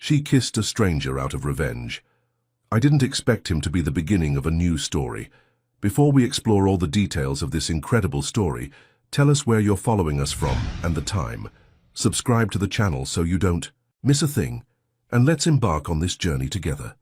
She kissed a stranger out of revenge. I didn't expect him to be the beginning of a new story. Before we explore all the details of this incredible story, tell us where you're following us from and the time. Subscribe to the channel so you don't miss a thing, and let's embark on this journey together.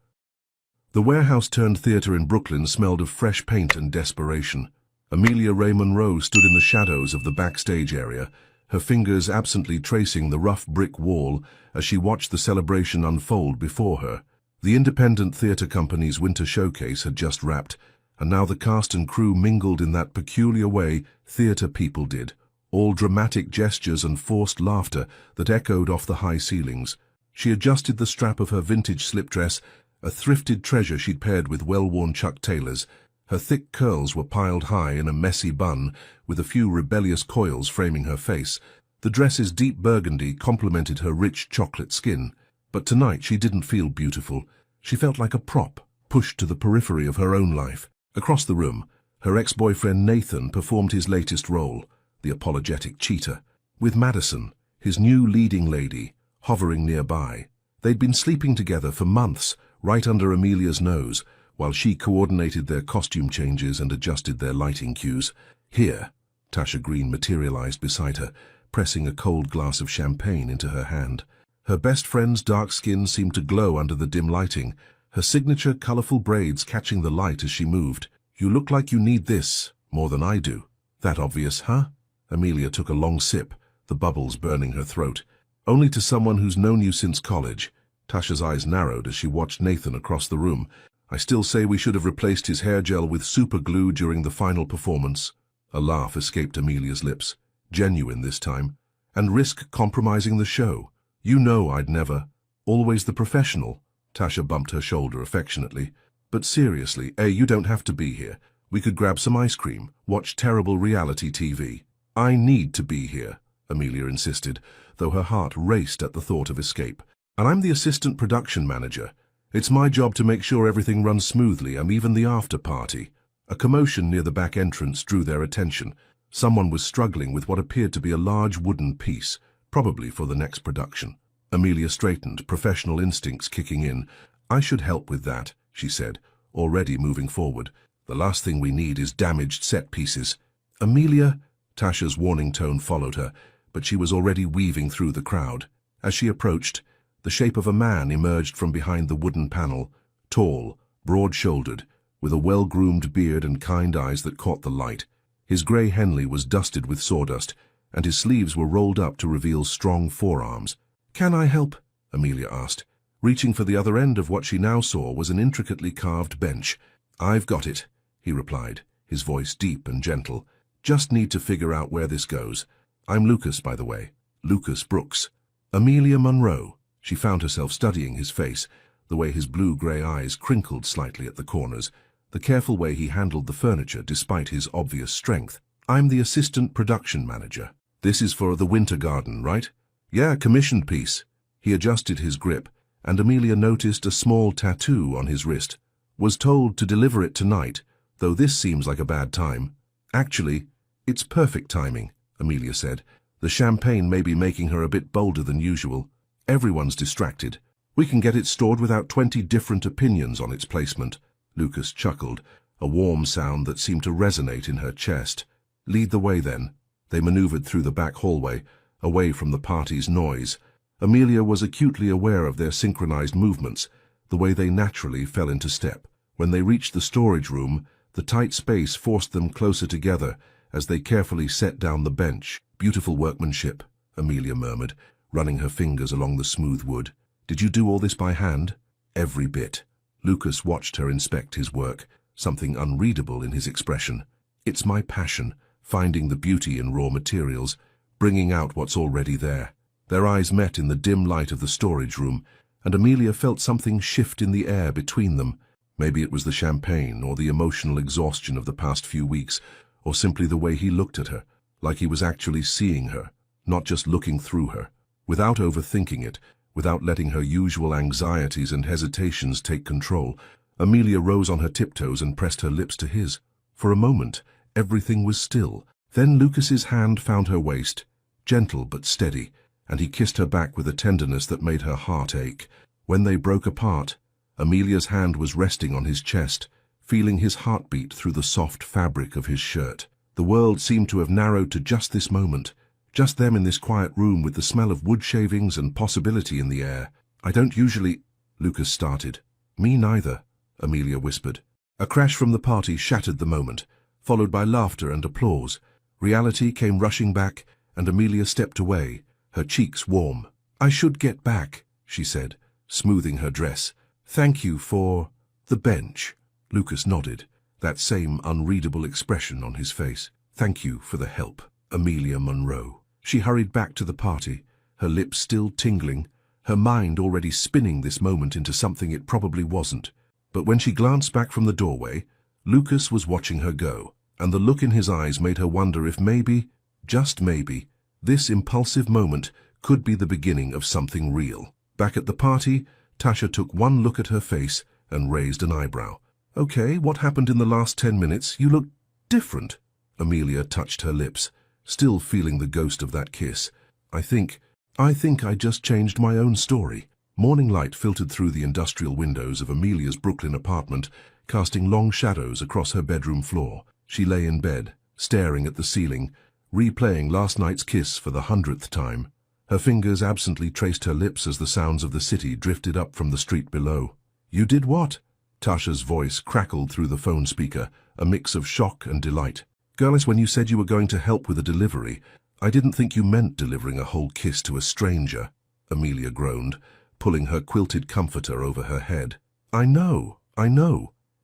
The warehouse-turned-theater in Brooklyn smelled of fresh paint and desperation. Amelia Ray Monroe stood in the shadows of the backstage area, her fingers absently tracing the rough brick wall as she watched the celebration unfold before her. The independent theater company's winter showcase had just wrapped, and now the cast and crew mingled in that peculiar way theater people did, all dramatic gestures and forced laughter that echoed off the high ceilings. She adjusted the strap of her vintage slip dress, a thrifted treasure she'd paired with well-worn Chuck Taylors. Her thick curls were piled high in a messy bun, with a few rebellious coils framing her face. The dress's deep burgundy complemented her rich chocolate skin. But tonight she didn't feel beautiful. She felt like a prop, pushed to the periphery of her own life. Across the room, her ex-boyfriend Nathan performed his latest role, the apologetic cheater, with Madison, his new leading lady, hovering nearby. They'd been sleeping together for months, right under Amelia's nose, while she coordinated their costume changes and adjusted their lighting cues. Here, Tasha Green materialized beside her, pressing a cold glass of champagne into her hand. Her best friend's dark skin seemed to glow under the dim lighting, her signature colorful braids catching the light as she moved. "You look like you need this more than I do." "That obvious, huh?" Amelia took a long sip, the bubbles burning her throat. "Only to someone who's known you since college." Tasha's eyes narrowed as she watched Nathan across the room. "I still say we should have replaced his hair gel with super glue during the final performance." A laugh escaped Amelia's lips, genuine this time. "And risk compromising the show. You know I'd never." "Always the professional." Tasha bumped her shoulder affectionately. "But seriously, you don't have to be here. We could grab some ice cream, watch terrible reality TV." "I need to be here," Amelia insisted, though her heart raced at the thought of escape. "And I'm the assistant production manager. It's my job to make sure everything runs smoothly. I'm even the after party." A commotion near the back entrance drew their attention. Someone was struggling with what appeared to be a large wooden piece, probably for the next production. Amelia straightened, professional instincts kicking in. "I should help with that," she said, already moving forward. "The last thing we need is damaged set pieces." "Amelia," Tasha's warning tone followed her, but she was already weaving through the crowd. As she approached, the shape of a man emerged from behind the wooden panel, tall, broad-shouldered, with a well-groomed beard and kind eyes that caught the light. His grey Henley was dusted with sawdust, and his sleeves were rolled up to reveal strong forearms. "Can I help?" Amelia asked. Reaching for the other end of what she now saw was an intricately carved bench. "I've got it," he replied, his voice deep and gentle. "Just need to figure out where this goes. I'm Lucas, by the way. Lucas Brooks." "Amelia Monroe." She found herself studying his face, the way his blue-grey eyes crinkled slightly at the corners, the careful way he handled the furniture despite his obvious strength. "I'm the assistant production manager. This is for the Winter Garden, right?" "Yeah, commissioned piece." He adjusted his grip, and Amelia noticed a small tattoo on his wrist. "Was told to deliver it tonight, though this seems like a bad time." "Actually, it's perfect timing," Amelia said. The champagne may be making her a bit bolder than usual. "Everyone's distracted. We can get it stored without 20 different opinions on its placement." Lucas chuckled, a warm sound that seemed to resonate in her chest. "Lead the way, then." They maneuvered through the back hallway, away from the party's noise. Amelia was acutely aware of their synchronized movements, the way they naturally fell into step. When they reached the storage room, the tight space forced them closer together as they carefully set down the bench. "Beautiful workmanship," Amelia murmured, running her fingers along the smooth wood. "Did you do all this by hand?" "Every bit." Lucas watched her inspect his work, something unreadable in his expression. "It's my passion, finding the beauty in raw materials, bringing out what's already there." Their eyes met in the dim light of the storage room, and Amelia felt something shift in the air between them. Maybe it was the champagne, or the emotional exhaustion of the past few weeks, or simply the way he looked at her, like he was actually seeing her, not just looking through her. Without overthinking it, without letting her usual anxieties and hesitations take control, Amelia rose on her tiptoes and pressed her lips to his. For a moment, everything was still. Then Lucas's hand found her waist, gentle but steady, and he kissed her back with a tenderness that made her heart ache. When they broke apart, Amelia's hand was resting on his chest, feeling his heartbeat through the soft fabric of his shirt. The world seemed to have narrowed to just this moment, just them in this quiet room with the smell of wood shavings and possibility in the air. "I don't usually—" Lucas started. "Me neither," Amelia whispered. A crash from the party shattered the moment, followed by laughter and applause. Reality came rushing back, and Amelia stepped away, her cheeks warm. "I should get back," she said, smoothing her dress. "Thank you for the bench." Lucas nodded, that same unreadable expression on his face. "Thank you for the help, Amelia Monroe." She hurried back to the party, her lips still tingling, her mind already spinning this moment into something it probably wasn't. But when she glanced back from the doorway, Lucas was watching her go, and the look in his eyes made her wonder if maybe, just maybe, this impulsive moment could be the beginning of something real. Back at the party, Tasha took one look at her face and raised an eyebrow. "Okay, what happened in the last 10 minutes? You look different." Amelia touched her lips, still feeling the ghost of that kiss. I think I just changed my own story." Morning light filtered through the industrial windows of Amelia's Brooklyn apartment, casting long shadows across her bedroom floor. She lay in bed, staring at the ceiling, replaying last night's kiss for the 100th time. Her fingers absently traced her lips as the sounds of the city drifted up from the street below. "You did what?" Tasha's voice crackled through the phone speaker, a mix of shock and delight. "Girls, when you said you were going to help with a delivery, I didn't think you meant delivering a whole kiss to a stranger," Amelia groaned, pulling her quilted comforter over her head. I know.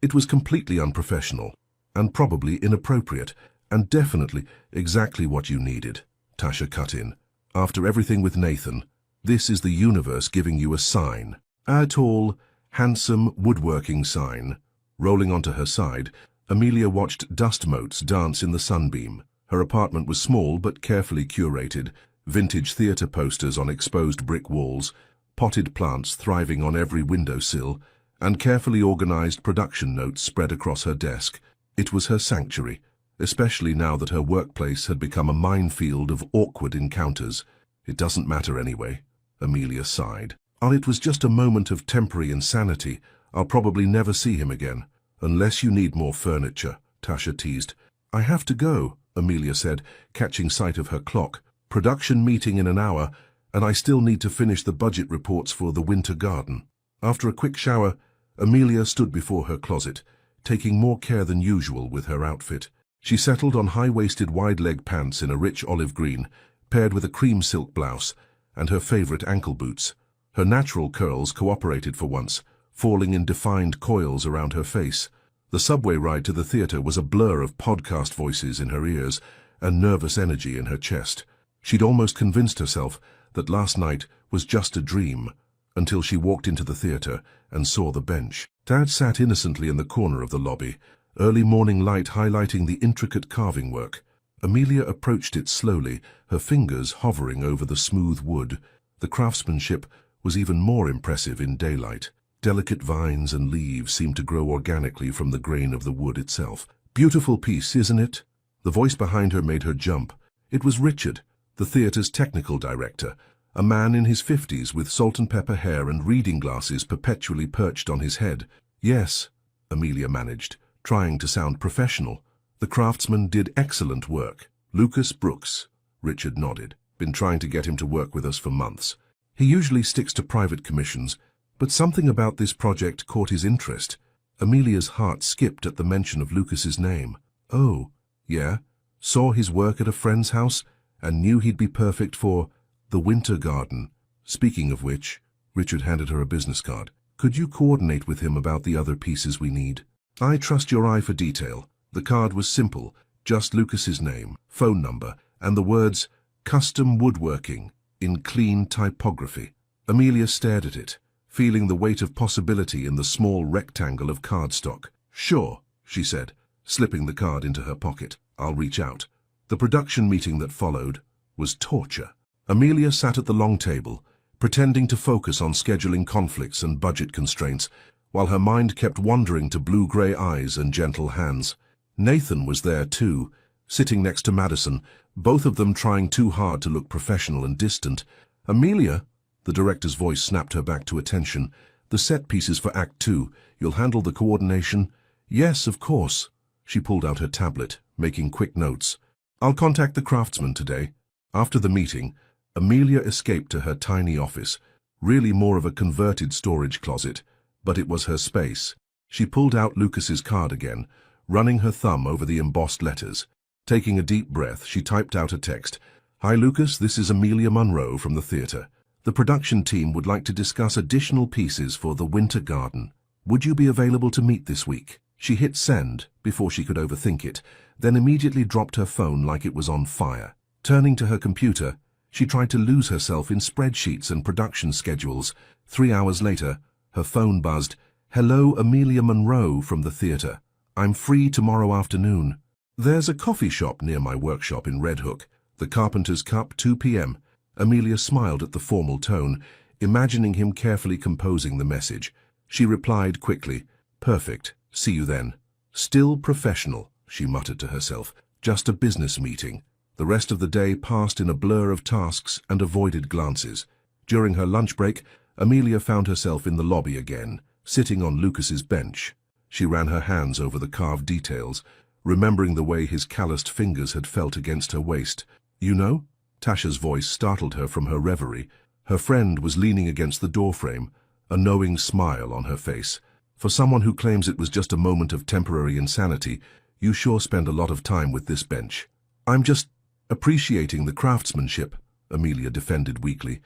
It was completely unprofessional, and probably inappropriate, and definitely exactly what you needed," Tasha cut in. "After everything with Nathan, this is the universe giving you a sign. A tall, handsome, woodworking sign." Rolling onto her side, Amelia watched dust motes dance in the sunbeam. Her apartment was small but carefully curated, vintage theater posters on exposed brick walls, potted plants thriving on every windowsill, and carefully organized production notes spread across her desk. It was her sanctuary, especially now that her workplace had become a minefield of awkward encounters. "It doesn't matter anyway," Amelia sighed. "It was just a moment of temporary insanity. I'll probably never see him again." "Unless you need more furniture," Tasha teased. "I have to go," Amelia said, catching sight of her clock. "Production meeting in an hour, and I still need to finish the budget reports for the winter garden." After a quick shower, Amelia stood before her closet, taking more care than usual with her outfit. She settled on high-waisted wide-leg pants in a rich olive green, paired with a cream silk blouse, and her favorite ankle boots. Her natural curls cooperated for once, falling in defined coils around her face. The subway ride to the theater was a blur of podcast voices in her ears and nervous energy in her chest. She'd almost convinced herself that last night was just a dream, until she walked into the theater and saw the bench. Dad sat innocently in the corner of the lobby, early morning light highlighting the intricate carving work. Amelia approached it slowly, her fingers hovering over the smooth wood. The craftsmanship was even more impressive in daylight. Delicate vines and leaves seemed to grow organically from the grain of the wood itself. "Beautiful piece, isn't it?" The voice behind her made her jump. It was Richard, the theater's technical director, a man in his 50s with salt and pepper hair and reading glasses perpetually perched on his head. "Yes," Amelia managed, trying to sound professional. "The craftsman did excellent work." "Lucas Brooks," Richard nodded. "Been trying to get him to work with us for months. He usually sticks to private commissions, but something about this project caught his interest." Amelia's heart skipped at the mention of Lucas's name. "Oh, yeah? Saw his work at a friend's house and knew he'd be perfect for the winter garden. Speaking of which," Richard handed her a business card. "Could you coordinate with him about the other pieces we need? I trust your eye for detail." The card was simple, just Lucas's name, phone number, and the words, "Custom Woodworking," in clean typography. Amelia stared at it, feeling the weight of possibility in the small rectangle of cardstock. "Sure," she said, slipping the card into her pocket. "I'll reach out." The production meeting that followed was torture. Amelia sat at the long table, pretending to focus on scheduling conflicts and budget constraints, while her mind kept wandering to blue-gray eyes and gentle hands. Nathan was there too, sitting next to Madison, both of them trying too hard to look professional and distant. "Amelia," The director's voice snapped her back to attention. "The set pieces for Act 2. You'll handle the coordination?" "Yes, of course." She pulled out her tablet, making quick notes. "I'll contact the craftsman today." After the meeting, Amelia escaped to her tiny office, really more of a converted storage closet, but it was her space. She pulled out Lucas's card again, running her thumb over the embossed letters. Taking a deep breath, she typed out a text. "Hi Lucas, this is Amelia Munro from the theatre. The production team would like to discuss additional pieces for The Winter Garden. Would you be available to meet this week?" She hit send before she could overthink it, then immediately dropped her phone like it was on fire. Turning to her computer, she tried to lose herself in spreadsheets and production schedules. 3 hours later, her phone buzzed. "Hello, Amelia Munro from the theatre. I'm free tomorrow afternoon. There's a coffee shop near my workshop in Red Hook. The Carpenter's Cup, 2 p.m. Amelia smiled at the formal tone, imagining him carefully composing the message. She replied quickly, "Perfect. See you then." "Still professional," she muttered to herself. "Just a business meeting." The rest of the day passed in a blur of tasks and avoided glances. During her lunch break, Amelia found herself in the lobby again, sitting on Lucas's bench. She ran her hands over the carved details, remembering the way his calloused fingers had felt against her waist. "You know?" Tasha's voice startled her from her reverie. Her friend was leaning against the doorframe, a knowing smile on her face. "For someone who claims it was just a moment of temporary insanity, you sure spend a lot of time with this bench." "I'm just appreciating the craftsmanship," Amelia defended weakly.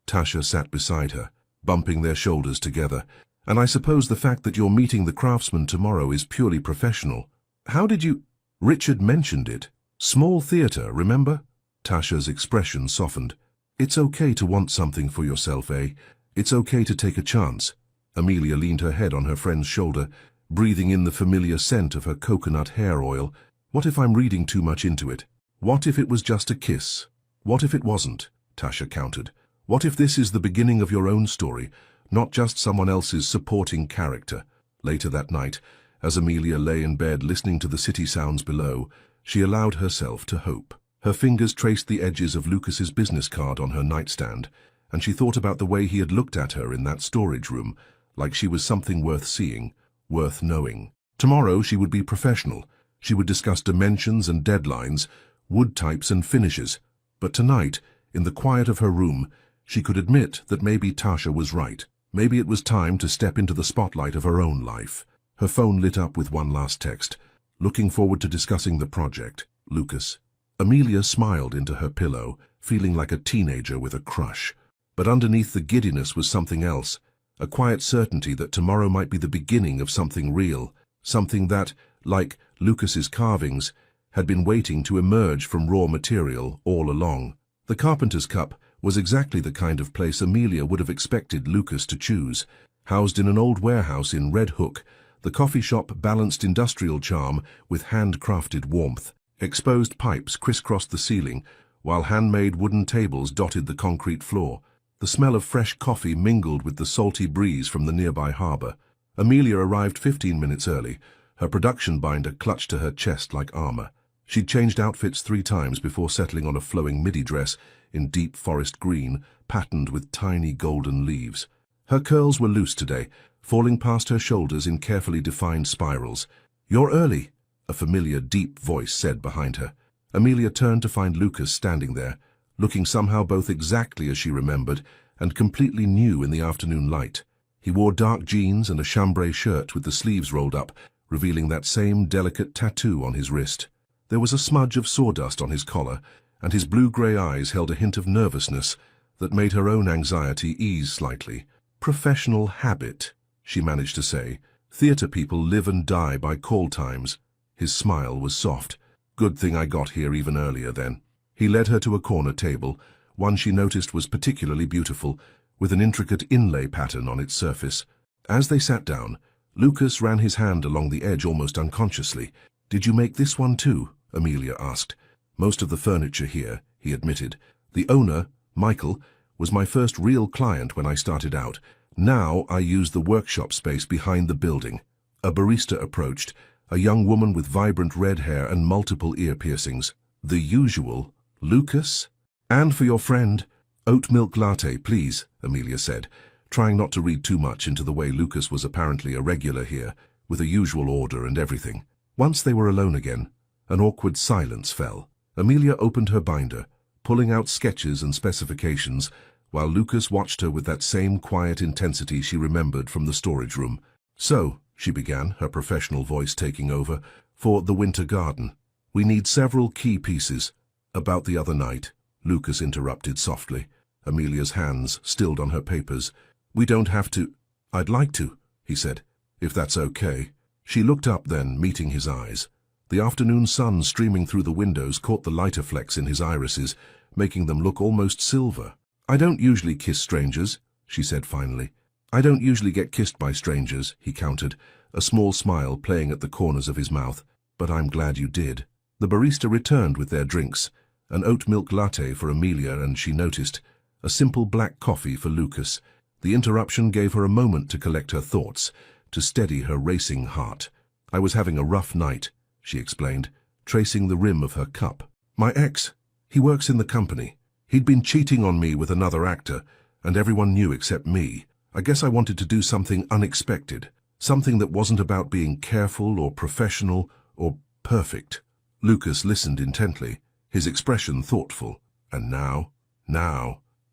Tasha sat beside her, bumping their shoulders together. "And I suppose the fact that you're meeting the craftsman tomorrow is purely professional. How did you—" "Richard mentioned it. Small theatre, remember?" Tasha's expression softened. "It's okay to want something for yourself, eh? It's okay to take a chance." Amelia leaned her head on her friend's shoulder, breathing in the familiar scent of her coconut hair oil. "What if I'm reading too much into it? What if it was just a kiss? What if it wasn't?" Tasha countered. "What if this is the beginning of your own story, not just someone else's supporting character?" Later that night, as Amelia lay in bed listening to the city sounds below, she allowed herself to hope. Her fingers traced the edges of Lucas's business card on her nightstand, and she thought about the way he had looked at her in that storage room, like she was something worth seeing, worth knowing. Tomorrow she would be professional. She would discuss dimensions and deadlines, wood types and finishes. But tonight, in the quiet of her room, she could admit that maybe Tasha was right. Maybe it was time to step into the spotlight of her own life. Her phone lit up with one last text. "Looking forward to discussing the project, Lucas." Amelia smiled into her pillow, feeling like a teenager with a crush. But underneath the giddiness was something else, a quiet certainty that tomorrow might be the beginning of something real, something that, like Lucas's carvings, had been waiting to emerge from raw material all along. The Carpenter's Cup was exactly the kind of place Amelia would have expected Lucas to choose. Housed in an old warehouse in Red Hook, the coffee shop balanced industrial charm with handcrafted warmth. Exposed pipes crisscrossed the ceiling, while handmade wooden tables dotted the concrete floor. The smell of fresh coffee mingled with the salty breeze from the nearby harbor. Amelia arrived 15 minutes early, her production binder clutched to her chest like armor. She'd changed outfits 3 times before settling on a flowing midi dress in deep forest green, patterned with tiny golden leaves. Her curls were loose today, falling past her shoulders in carefully defined spirals. "You're early," a familiar, deep voice said behind her. Amelia turned to find Lucas standing there, looking somehow both exactly as she remembered and completely new in the afternoon light. He wore dark jeans and a chambray shirt with the sleeves rolled up, revealing that same delicate tattoo on his wrist. There was a smudge of sawdust on his collar, and his blue-grey eyes held a hint of nervousness that made her own anxiety ease slightly. "Professional habit," she managed to say. "Theatre people live and die by call times." His smile was soft. "Good thing I got here even earlier then." He led her to a corner table, one she noticed was particularly beautiful, with an intricate inlay pattern on its surface. As they sat down, Lucas ran his hand along the edge almost unconsciously. "Did you make this one too?" Amelia asked. "Most of the furniture here," he admitted. "The owner, Michael, was my first real client when I started out. Now I use the workshop space behind the building." A barista approached, a young woman with vibrant red hair and multiple ear piercings. "The usual, Lucas? And for your friend?" Oat milk latte, please, Amelia said, trying not to read too much into the way Lucas was apparently a regular here, with a usual order and everything. Once they were alone again, an awkward silence fell. Amelia opened her binder, pulling out sketches and specifications, while Lucas watched her with that same quiet intensity she remembered from the storage room. "So," she began, her professional voice taking over, "for the winter garden, we need several key pieces." "About the other night," Lucas interrupted softly, Amelia's hands stilled on her papers. "We don't have to—" "I'd like to," he said, "if that's okay." She looked up then, meeting his eyes. The afternoon sun streaming through the windows caught the lighter flecks in his irises, making them look almost silver. "I don't usually kiss strangers," she said finally. "I don't usually get kissed by strangers," he countered, a small smile playing at the corners of his mouth. "But I'm glad you did." The barista returned with their drinks, an oat milk latte for Amelia and, she noticed, a simple black coffee for Lucas. The interruption gave her a moment to collect her thoughts, to steady her racing heart. "I was having a rough night," she explained, tracing the rim of her cup. "My ex, he works in the company. He'd been cheating on me with another actor, and everyone knew except me. I guess I wanted to do something unexpected, something that wasn't about being careful or professional or perfect." Lucas listened intently, his expression thoughtful. "And now?"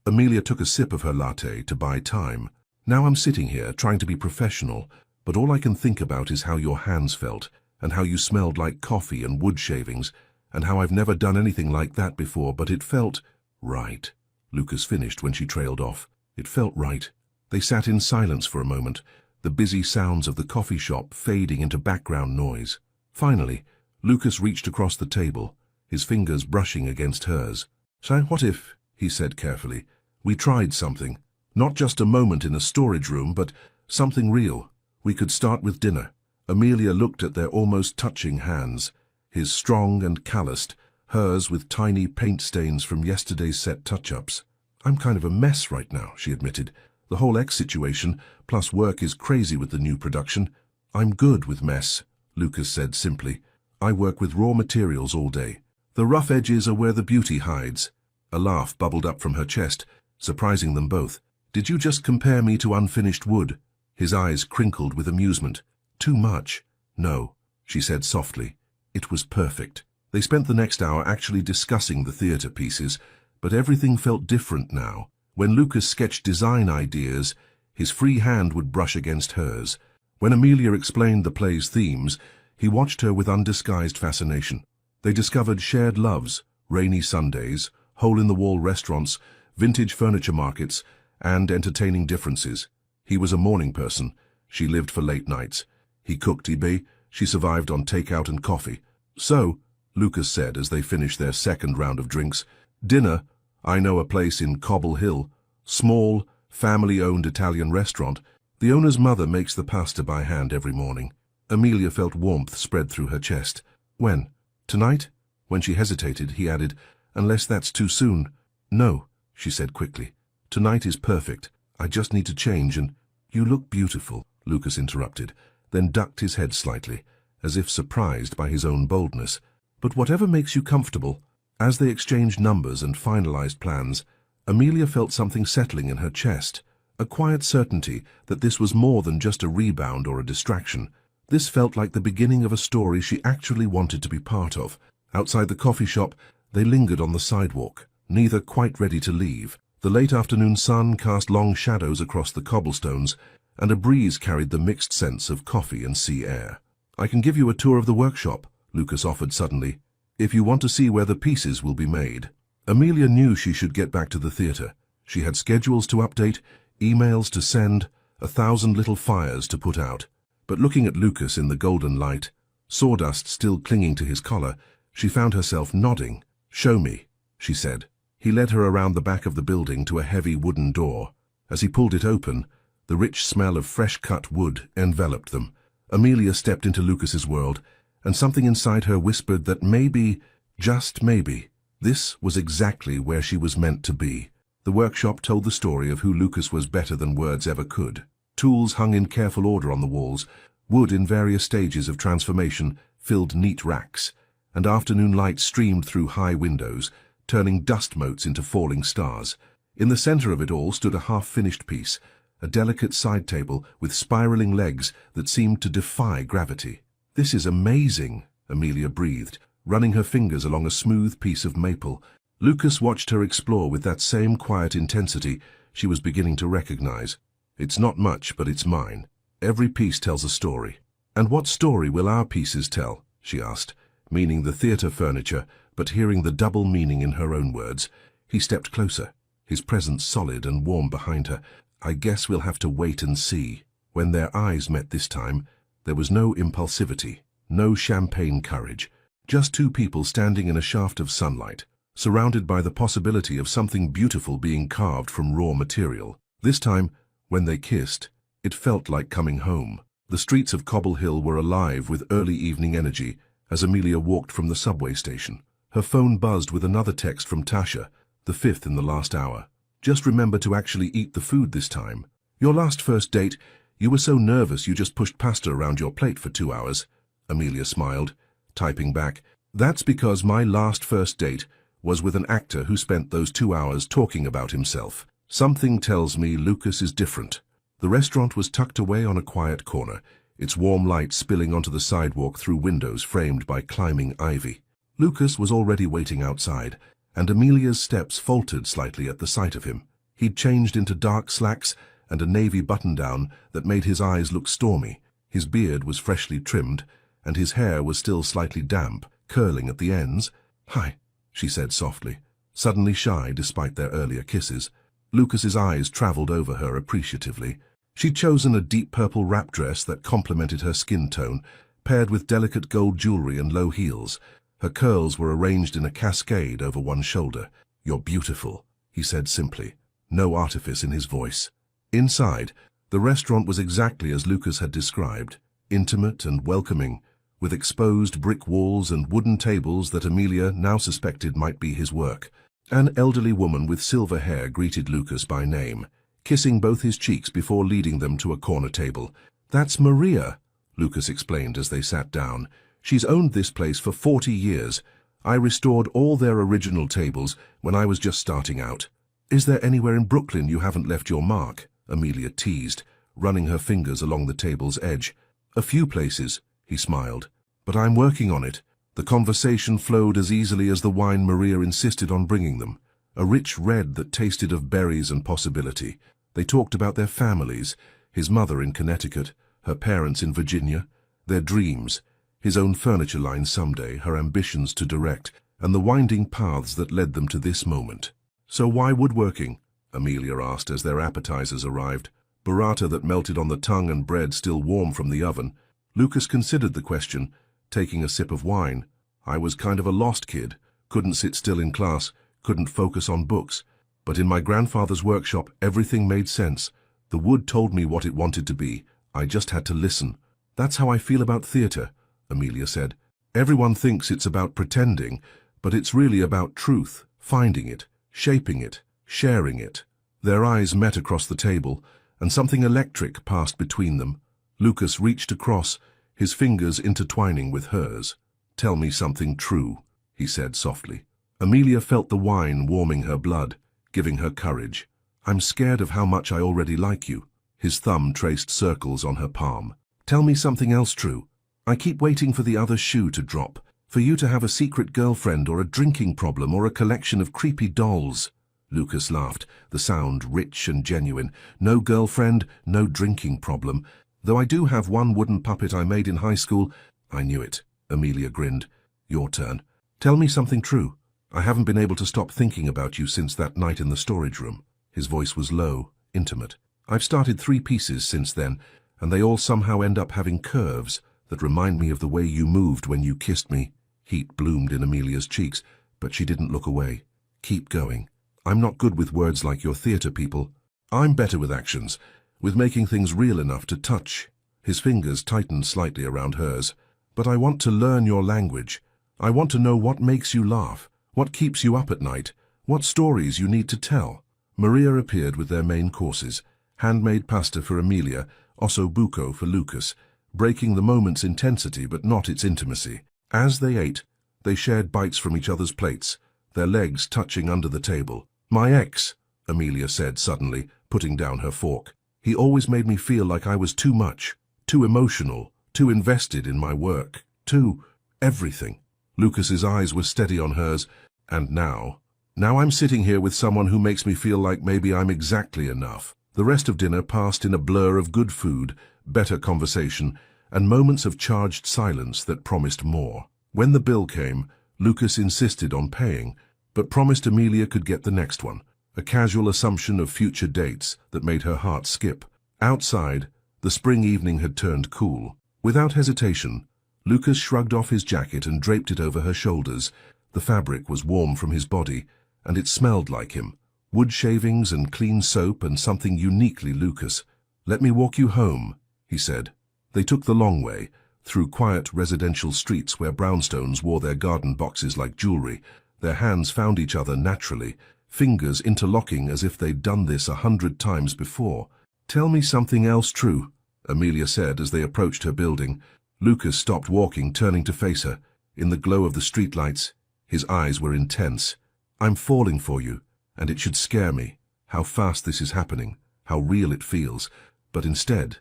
Amelia took a sip of her latte to buy time. "Now I'm sitting here trying to be professional, but all I can think about is how your hands felt, and how you smelled like coffee and wood shavings, and how I've never done anything like that before, but it felt right." Lucas finished when she trailed off. "It felt right." They sat in silence for a moment, the busy sounds of the coffee shop fading into background noise. Finally, Lucas reached across the table, his fingers brushing against hers. "So what if," he said carefully, "we tried something? Not just a moment in a storage room, but something real. We could start with dinner." Amelia looked at their almost touching hands, his strong and calloused, hers with tiny paint stains from yesterday's set touch-ups. "I'm kind of a mess right now," she admitted. "The whole X situation, plus work, is crazy with the new production." "I'm good with mess," Lucas said simply. "I work with raw materials all day. The rough edges are where the beauty hides." A laugh bubbled up from her chest, surprising them both. "Did you just compare me to unfinished wood?" His eyes crinkled with amusement. "Too much." "No," she said softly. "It was perfect." They spent the next hour actually discussing the theatre pieces, but everything felt different now. When Lucas sketched design ideas, his free hand would brush against hers. When Amelia explained the play's themes, he watched her with undisguised fascination. They discovered shared loves, rainy Sundays, hole-in-the-wall restaurants, vintage furniture markets, and entertaining differences. He was a morning person. She lived for late nights. He cooked eBay. She survived on takeout and coffee. "So," Lucas said as they finished their second round of drinks, "dinner, I know a place in Cobble Hill, small, family-owned Italian restaurant. The owner's mother makes the pasta by hand every morning." Amelia felt warmth spread through her chest. "When? Tonight?" When she hesitated, he added, "Unless that's too soon." "No," she said quickly. "Tonight is perfect. I just need to change and—" "You look beautiful," Lucas interrupted, then ducked his head slightly, as if surprised by his own boldness. "But whatever makes you comfortable." As they exchanged numbers and finalized plans, Amelia felt something settling in her chest, a quiet certainty that this was more than just a rebound or a distraction. This felt like the beginning of a story she actually wanted to be part of. Outside the coffee shop, they lingered on the sidewalk, neither quite ready to leave. The late afternoon sun cast long shadows across the cobblestones, and a breeze carried the mixed scents of coffee and sea air. "I can give you a tour of the workshop," Lucas offered suddenly, "if you want to see where the pieces will be made." Amelia knew she should get back to the theatre. She had schedules to update, emails to send, 1,000 little fires to put out. But looking at Lucas in the golden light, sawdust still clinging to his collar, she found herself nodding. "Show me," she said. He led her around the back of the building to a heavy wooden door. As he pulled it open, the rich smell of fresh-cut wood enveloped them. Amelia stepped into Lucas's world, and something inside her whispered that maybe, just maybe, this was exactly where she was meant to be. The workshop told the story of who Lucas was better than words ever could. Tools hung in careful order on the walls, wood in various stages of transformation filled neat racks, and afternoon light streamed through high windows, turning dust motes into falling stars. In the center of it all stood a half-finished piece, a delicate side table with spiraling legs that seemed to defy gravity. "This is amazing," Amelia breathed, running her fingers along a smooth piece of maple. Lucas watched her explore with that same quiet intensity she was beginning to recognize. "It's not much, but it's mine. Every piece tells a story." "And what story will our pieces tell?" she asked, meaning the theater furniture, but hearing the double meaning in her own words. He stepped closer, his presence solid and warm behind her. "I guess we'll have to wait and see." When their eyes met this time, there was no impulsivity, no champagne courage, just two people standing in a shaft of sunlight, surrounded by the possibility of something beautiful being carved from raw material. This time, when they kissed, it felt like coming home. The streets of Cobble Hill were alive with early evening energy as Amelia walked from the subway station. Her phone buzzed with another text from Tasha, the fifth in the last hour. "Just remember to actually eat the food this time. Your last first date, you were so nervous you just pushed pasta around your plate for 2 hours." Amelia smiled, typing back, "That's because my last first date was with an actor who spent those 2 hours talking about himself. Something tells me Lucas is different." The restaurant was tucked away on a quiet corner, its warm light spilling onto the sidewalk through windows framed by climbing ivy. Lucas was already waiting outside, and Amelia's steps faltered slightly at the sight of him. He'd changed into dark slacks and a navy button-down that made his eyes look stormy. His beard was freshly trimmed, and his hair was still slightly damp, curling at the ends. "Hi," she said softly, suddenly shy despite their earlier kisses. Lucas's eyes traveled over her appreciatively. She'd chosen a deep purple wrap dress that complemented her skin tone, paired with delicate gold jewelry and low heels. Her curls were arranged in a cascade over one shoulder. "You're beautiful," he said simply, no artifice in his voice. Inside, the restaurant was exactly as Lucas had described, intimate and welcoming, with exposed brick walls and wooden tables that Amelia now suspected might be his work. An elderly woman with silver hair greeted Lucas by name, kissing both his cheeks before leading them to a corner table. "That's Maria," Lucas explained as they sat down. "She's owned this place for 40 years. I restored all their original tables when I was just starting out." "Is there anywhere in Brooklyn you haven't left your mark?" Amelia teased, running her fingers along the table's edge. "A few places," he smiled, "but I'm working on it." The conversation flowed as easily as the wine Maria insisted on bringing them, a rich red that tasted of berries and possibility. They talked about their families, his mother in Connecticut, her parents in Virginia, their dreams, his own furniture line someday, her ambitions to direct, and the winding paths that led them to this moment. "So why woodworking?" Amelia asked as their appetizers arrived, burrata that melted on the tongue and bread still warm from the oven. Lucas considered the question, taking a sip of wine. "I was kind of a lost kid, couldn't sit still in class, couldn't focus on books. But in my grandfather's workshop, everything made sense. The wood told me what it wanted to be. I just had to listen." "That's how I feel about theater," Amelia said. "Everyone thinks it's about pretending, but it's really about truth, finding it, shaping it, sharing it." Their eyes met across the table, and something electric passed between them. Lucas reached across, his fingers intertwining with hers. "Tell me something true," he said softly. Amelia felt the wine warming her blood, giving her courage. "I'm scared of how much I already like you." His thumb traced circles on her palm. "Tell me something else true. I keep waiting for the other shoe to drop, for you to have a secret girlfriend or a drinking problem or a collection of creepy dolls." Lucas laughed, the sound rich and genuine. "No girlfriend, no drinking problem. Though I do have one wooden puppet I made in high school." "I knew it," Amelia grinned. "Your turn. Tell me something true. I haven't been able to stop thinking about you since that night in the storage room." His voice was low, intimate. "I've started 3 pieces since then, and they all somehow end up having curves that remind me of the way you moved when you kissed me." Heat bloomed in Amelia's cheeks, but she didn't look away. "Keep going. I'm not good with words like your theater people. I'm better with actions, with making things real enough to touch." His fingers tightened slightly around hers. "But I want to learn your language. I want to know what makes you laugh, what keeps you up at night, what stories you need to tell." Maria appeared with their main courses, handmade pasta for Amelia, osso buco for Lucas, breaking the moment's intensity but not its intimacy. As they ate, they shared bites from each other's plates, their legs touching under the table. "My ex," Amelia said suddenly, putting down her fork. He always made me feel like I was too much, too emotional, too invested in my work, too everything. Lucas's eyes were steady on hers, and now I'm sitting here with someone who makes me feel like maybe I'm exactly enough. The rest of dinner passed in a blur of good food, better conversation, and moments of charged silence that promised more. When the bill came, Lucas insisted on paying, but promised Amelia could get the next one, a casual assumption of future dates that made her heart skip. Outside, the spring evening had turned cool. Without hesitation, Lucas shrugged off his jacket and draped it over her shoulders. The fabric was warm from his body, and it smelled like him. Wood shavings and clean soap and something uniquely Lucas. "Let me walk you home," he said. They took the long way, through quiet residential streets where brownstones wore their garden boxes like jewelry. Their hands found each other naturally, fingers interlocking as if they'd done this 100 times before. "Tell me something else true," Amelia said as they approached her building. Lucas stopped walking, turning to face her. In the glow of the streetlights, his eyes were intense. "I'm falling for you, and it should scare me, how fast this is happening, how real it feels. But instead,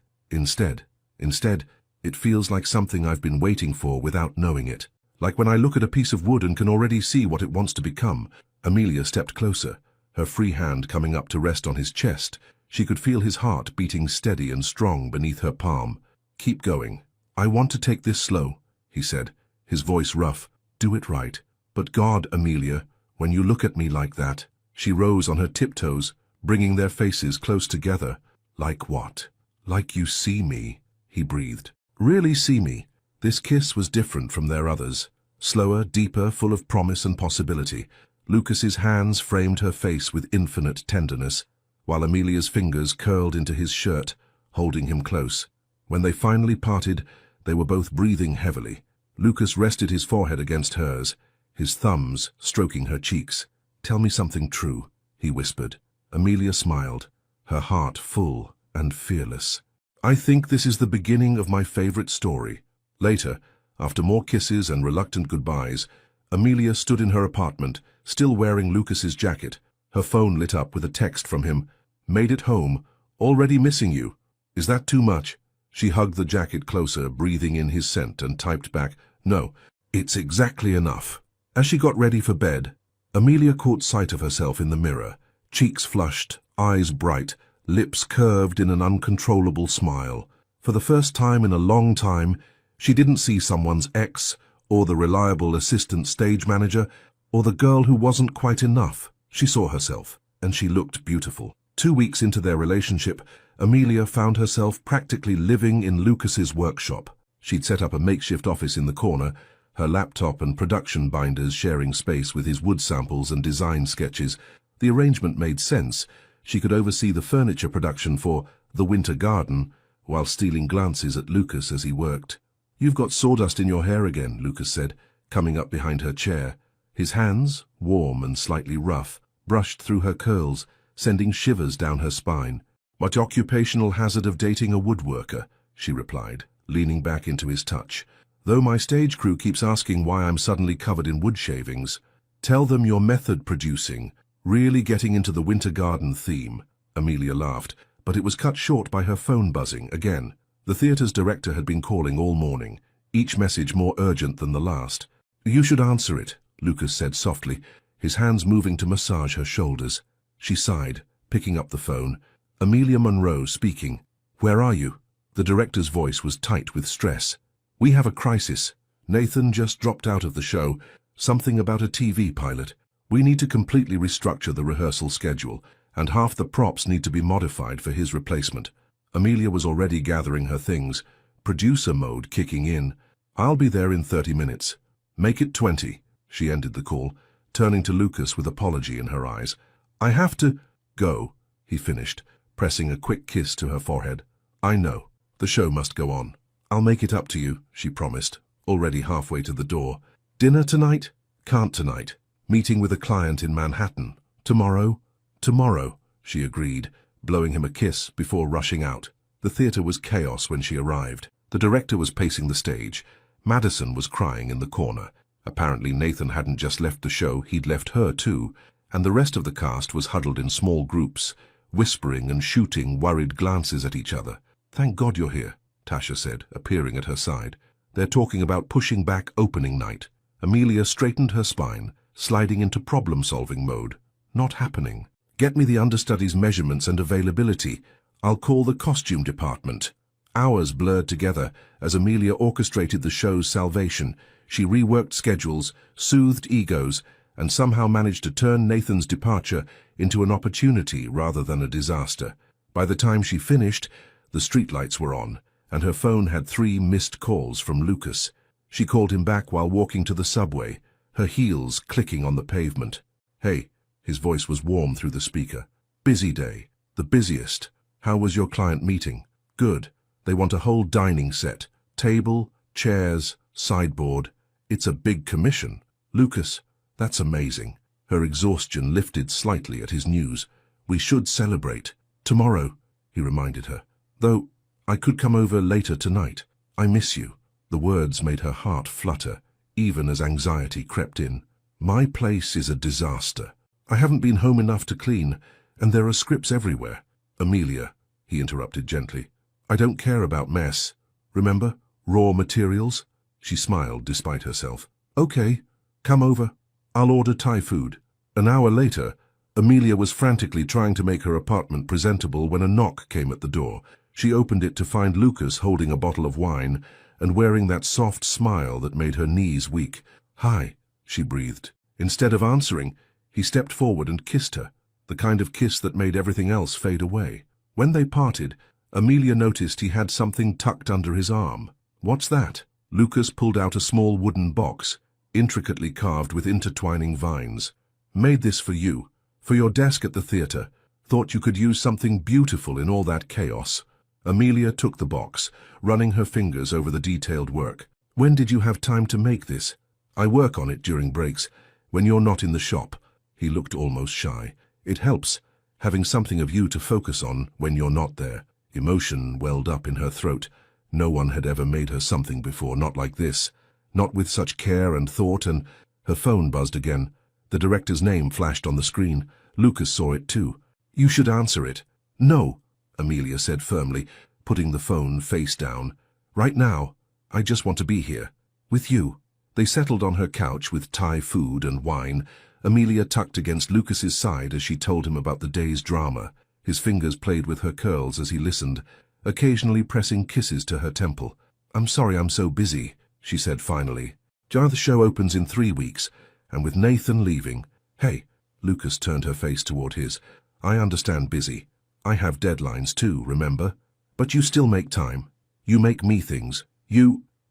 it feels like something I've been waiting for without knowing it. Like when I look at a piece of wood and can already see what it wants to become." Amelia stepped closer, her free hand coming up to rest on his chest. She could feel his heart beating steady and strong beneath her palm. "Keep going. I want to take this slow," he said, his voice rough. "Do it right. But God, Amelia, when you look at me like that." She rose on her tiptoes, bringing their faces close together. "Like what?" "Like you see me," he breathed. "Really see me." This kiss was different from their others. Slower, deeper, full of promise and possibility. Lucas's hands framed her face with infinite tenderness, while Amelia's fingers curled into his shirt, holding him close. When they finally parted, they were both breathing heavily. Lucas rested his forehead against hers, his thumbs stroking her cheeks. "Tell me something true," he whispered. Amelia smiled, her heart full and fearless. "I think this is the beginning of my favorite story." Later, after more kisses and reluctant goodbyes, Amelia stood in her apartment, still wearing Lucas's jacket. Her phone lit up with a text from him. "Made it home. Already missing you. Is that too much?" She hugged the jacket closer, breathing in his scent, and typed back, "No, it's exactly enough." As she got ready for bed, Amelia caught sight of herself in the mirror, cheeks flushed, eyes bright, lips curved in an uncontrollable smile. For the first time in a long time, she didn't see someone's ex, or the reliable assistant stage manager, or the girl who wasn't quite enough. She saw herself, and she looked beautiful. 2 weeks into their relationship, Amelia found herself practically living in Lucas's workshop. She'd set up a makeshift office in the corner, her laptop and production binders sharing space with his wood samples and design sketches. The arrangement made sense. She could oversee the furniture production for The Winter Garden, while stealing glances at Lucas as he worked. "You've got sawdust in your hair again," Lucas said, coming up behind her chair. His hands, warm and slightly rough, brushed through her curls, sending shivers down her spine. "What occupational hazard of dating a woodworker?" she replied, leaning back into his touch. "Though my stage crew keeps asking why I'm suddenly covered in wood shavings. Tell them you're method producing, really getting into the Winter Garden theme." Amelia laughed, but it was cut short by her phone buzzing again. The theatre's director had been calling all morning, each message more urgent than the last. "You should answer it," Lucas said softly, his hands moving to massage her shoulders. She sighed, picking up the phone. Amelia Monroe speaking. "Where are you?" The director's voice was tight with stress. "We have a crisis. Nathan just dropped out of the show. Something about a TV pilot. We need to completely restructure the rehearsal schedule, and half the props need to be modified for his replacement." Amelia was already gathering her things, producer mode kicking in. "I'll be there in 30 minutes. Make it 20, she ended the call, turning to Lucas with apology in her eyes. "I have to go," he finished, pressing a quick kiss to her forehead. "I know. The show must go on." "I'll make it up to you," she promised, already halfway to the door. "Dinner tonight?" "Can't tonight. Meeting with a client in Manhattan. Tomorrow?" "Tomorrow," she agreed, blowing him a kiss before rushing out. The theater was chaos when she arrived. The director was pacing the stage. Madison was crying in the corner. Apparently Nathan hadn't just left the show, he'd left her too. and the rest of the cast was huddled in small groups, whispering and shooting worried glances at each other. "Thank God you're here," Tasha said, appearing at her side. "They're talking about pushing back opening night." Amelia straightened her spine, sliding into problem-solving mode. "Not happening. Get me the understudy's measurements and availability. I'll call the costume department." Hours blurred together as Amelia orchestrated the show's salvation. She reworked schedules, soothed egos, and somehow managed to turn Nathan's departure into an opportunity rather than a disaster. By the time she finished, the streetlights were on, and her phone had 3 missed calls from Lucas. She called him back while walking to the subway, her heels clicking on the pavement. "Hey," his voice was warm through the speaker. "Busy day. The busiest. How was your client meeting?" "Good. They want a whole dining set. Table, chairs, sideboard. It's a big commission." "Lucas, that's amazing." Her exhaustion lifted slightly at his news. "We should celebrate. Tomorrow," he reminded her. "Though, I could come over later tonight. I miss you." The words made her heart flutter, even as anxiety crept in. "My place is a disaster. I haven't been home enough to clean, and there are scripts everywhere." "Amelia," he interrupted gently, "I don't care about mess. Remember, raw materials?" She smiled despite herself. "Okay, come over. I'll order Thai food." An hour later, Amelia was frantically trying to make her apartment presentable when a knock came at the door. She opened it to find Lucas holding a bottle of wine and wearing that soft smile that made her knees weak. "Hi," she breathed. Instead of answering, he stepped forward and kissed her, the kind of kiss that made everything else fade away. When they parted, Amelia noticed he had something tucked under his arm. "What's that?" Lucas pulled out a small wooden box, intricately carved with intertwining vines. "Made this for you, for your desk at the theater. Thought you could use something beautiful in all that chaos." Amelia took the box, running her fingers over the detailed work. "When did you have time to make this?" "I work on it during breaks, when you're not in the shop." He looked almost shy. "It helps, having something of you to focus on when you're not there." Emotion welled up in her throat. No one had ever made her something before, not like this. Not with such care and thought, and her phone buzzed again. The director's name flashed on the screen. Lucas saw it too. "You should answer it." "No," Amelia said firmly, putting the phone face down. "Right now, I just want to be here, with you." They settled on her couch with Thai food and wine, Amelia tucked against Lucas's side as she told him about the day's drama. His fingers played with her curls as he listened, occasionally pressing kisses to her temple. "I'm sorry I'm so busy," she said finally. "The show opens in 3 weeks, and with Nathan leaving—" "Hey," Lucas turned her face toward his. "I understand busy. I have deadlines too, remember? But you still make time. You make me things.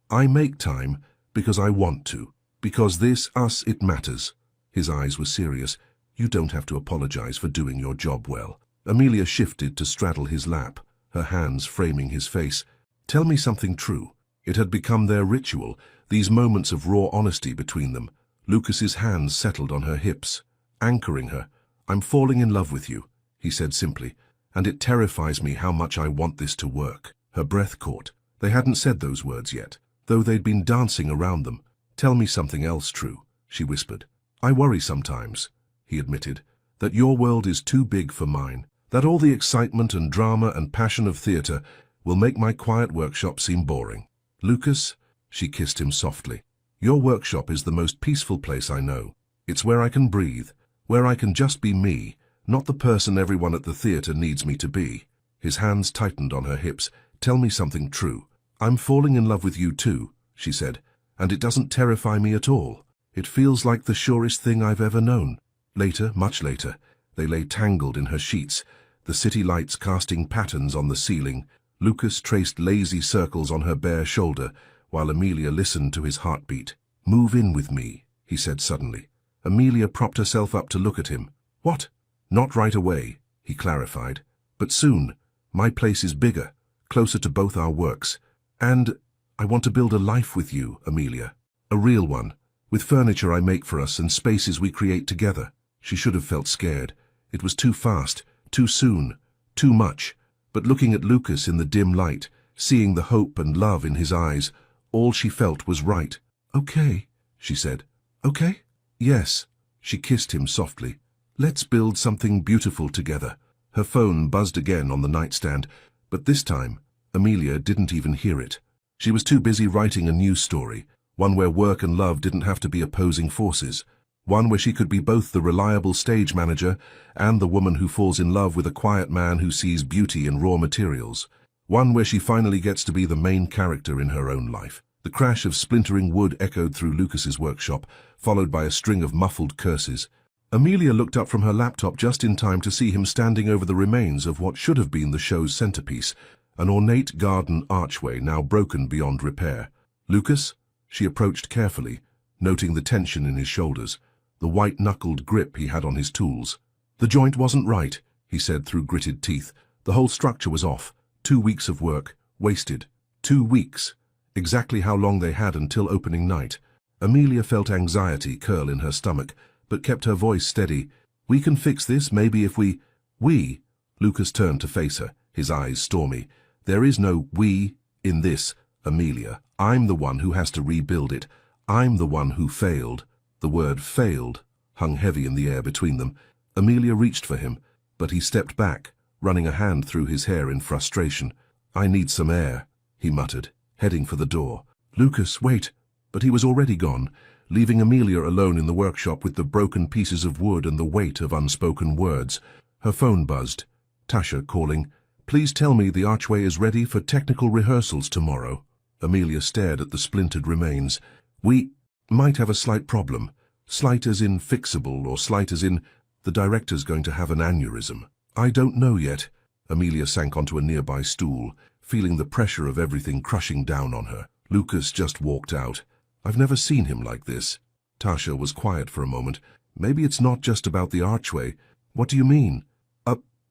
I make time because I want to. Because it matters." His eyes were serious. "You don't have to apologize for doing your job well." Amelia shifted to straddle his lap, her hands framing his face. "Tell me something true." It had become their ritual, these moments of raw honesty between them. Lucas's hands settled on her hips, anchoring her. "I'm falling in love with you," he said simply, "and it terrifies me how much I want this to work." Her breath caught. They hadn't said those words yet, though they'd been dancing around them. "Tell me something else true," she whispered. "I worry sometimes," he admitted, "that your world is too big for mine, that all the excitement and drama and passion of theater will make my quiet workshop seem boring." "Lucas," she kissed him softly, "your workshop is the most peaceful place I know. It's where I can breathe, where I can just be me, not the person everyone at the theater needs me to be." His hands tightened on her hips. "Tell me something true." "I'm falling in love with you too," she said, "and it doesn't terrify me at all. It feels like the surest thing I've ever known." Later, much later, they lay tangled in her sheets, the city lights casting patterns on the ceiling. Lucas traced lazy circles on her bare shoulder, while Amelia listened to his heartbeat. "Move in with me," he said suddenly. Amelia propped herself up to look at him. "What?" "Not right away," he clarified. "But soon. My place is bigger, closer to both our works. And I want to build a life with you, Amelia. A real one, with furniture I make for us and spaces we create together." She should have felt scared. It was too fast, too soon, too much. But looking at Lucas in the dim light, seeing the hope and love in his eyes, all she felt was right. "Okay," she said. "Okay?" "Yes." She kissed him softly. Let's build something beautiful together. Her phone buzzed again on the nightstand, but this time, Amelia didn't even hear it. She was too busy writing a new story, one where work and love didn't have to be opposing forces, one where she could be both the reliable stage manager and the woman who falls in love with a quiet man who sees beauty in raw materials, one where she finally gets to be the main character in her own life. The crash of splintering wood echoed through Lucas's workshop, followed by a string of muffled curses. Amelia looked up from her laptop just in time to see him standing over the remains of what should have been the show's centerpiece, an ornate garden archway now broken beyond repair. "Lucas?" She approached carefully, noting the tension in his shoulders, the white-knuckled grip he had on his tools. "The joint wasn't right," he said through gritted teeth. "The whole structure was off. 2 weeks of work, wasted. 2 weeks. Exactly how long they had until opening night." Amelia felt anxiety curl in her stomach, but kept her voice steady. "We can fix this, maybe if we—" "We?" Lucas turned to face her, his eyes stormy. "There is no we in this, Amelia. I'm the one who has to rebuild it. I'm the one who failed." The word failed hung heavy in the air between them. Amelia reached for him, but he stepped back, running a hand through his hair in frustration. "I need some air," he muttered, heading for the door. "Lucas, wait." But he was already gone, leaving Amelia alone in the workshop with the broken pieces of wood and the weight of unspoken words. Her phone buzzed. Tasha calling. "Please tell me the archway is ready for technical rehearsals tomorrow." Amelia stared at the splintered remains. "We might have a slight problem. Slight as in fixable, or slight as in the director's going to have an aneurysm." "I don't know yet." Amelia sank onto a nearby stool, feeling the pressure of everything crushing down on her. Lucas just walked out. "I've never seen him like this." Tasha was quiet for a moment. "Maybe it's not just about the archway." "What do you mean?"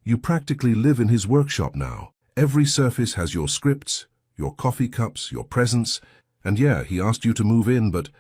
You practically live in his workshop now. Every surface has your scripts, your coffee cups, your presents. And yeah, he asked you to move in, but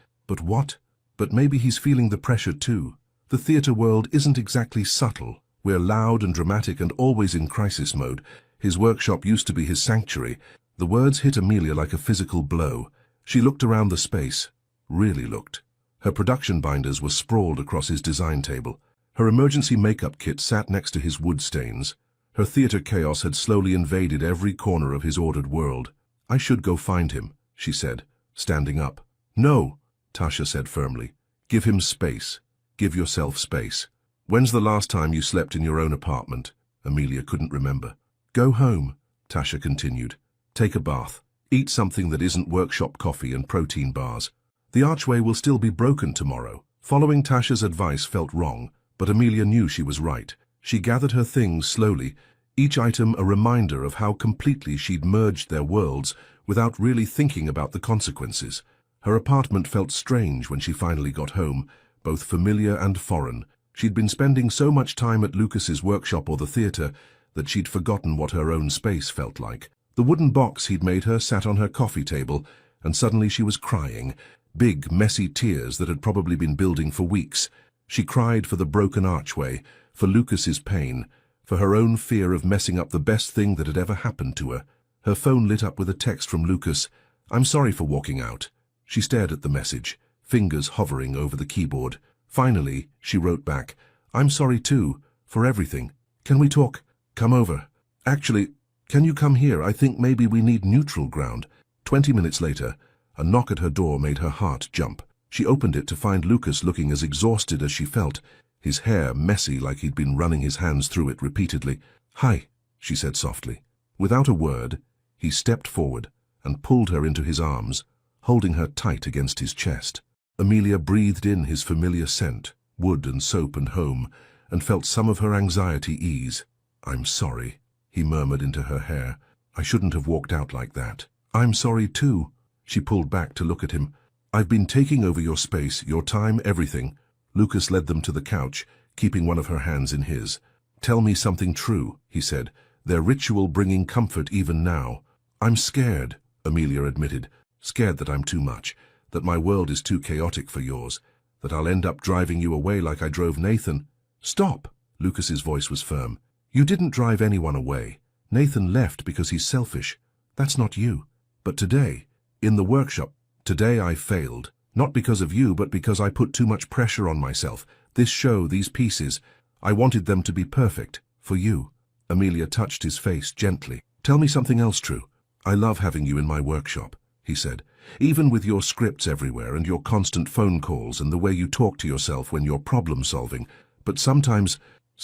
what? But maybe he's feeling the pressure too. The theater world isn't exactly subtle. We're loud and dramatic and always in crisis mode. His workshop used to be his sanctuary. The words hit Amelia like a physical blow. She looked around the space. Really looked. Her production binders were sprawled across his design table. Her emergency makeup kit sat next to his wood stains. Her theater chaos had slowly invaded every corner of his ordered world. "I should go find him," she said, standing up. "No," Tasha said firmly. "Give him space. Give yourself space." "When's the last time you slept in your own apartment?" Amelia couldn't remember. "Go home," Tasha continued. "Take a bath. Eat something that isn't workshop coffee and protein bars. The archway will still be broken tomorrow." Following Tasha's advice felt wrong, but Amelia knew she was right. She gathered her things slowly, each item a reminder of how completely she'd merged their worlds without really thinking about the consequences. Her apartment felt strange when she finally got home, both familiar and foreign. She'd been spending so much time at Lucas's workshop or the theater that she'd forgotten what her own space felt like. The wooden box he'd made her sat on her coffee table, and suddenly she was crying, big, messy tears that had probably been building for weeks. She cried for the broken archway, for Lucas's pain, for her own fear of messing up the best thing that had ever happened to her. Her phone lit up with a text from Lucas. "I'm sorry for walking out." She stared at the message, fingers hovering over the keyboard. Finally, she wrote back, "I'm sorry too, for everything. Can we talk? Come over. Actually, can you come here? I think maybe we need neutral ground." 20 minutes later, a knock at her door made her heart jump. She opened it to find Lucas looking as exhausted as she felt, his hair messy like he'd been running his hands through it repeatedly. "Hi," she said softly. Without a word, he stepped forward and pulled her into his arms, holding her tight against his chest. Amelia breathed in his familiar scent, wood and soap and home, and felt some of her anxiety ease. "I'm sorry," he murmured into her hair. "I shouldn't have walked out like that." "I'm sorry too." She pulled back to look at him. "I've been taking over your space, your time, everything." Lucas led them to the couch, keeping one of her hands in his. "Tell me something true," he said, their ritual bringing comfort even now. "I'm scared," Amelia admitted. "Scared that I'm too much, that my world is too chaotic for yours, that I'll end up driving you away like I drove Nathan." "Stop!" Lucas's voice was firm. "You didn't drive anyone away. Nathan left because he's selfish. That's not you. But today, in the workshop, today I failed. Not because of you, but because I put too much pressure on myself. This show, these pieces, I wanted them to be perfect, for you. Amelia touched his face gently. Tell me something else true. I love having you in my workshop, he said. Even with your scripts everywhere and your constant phone calls and the way you talk to yourself when you're problem solving. But sometimes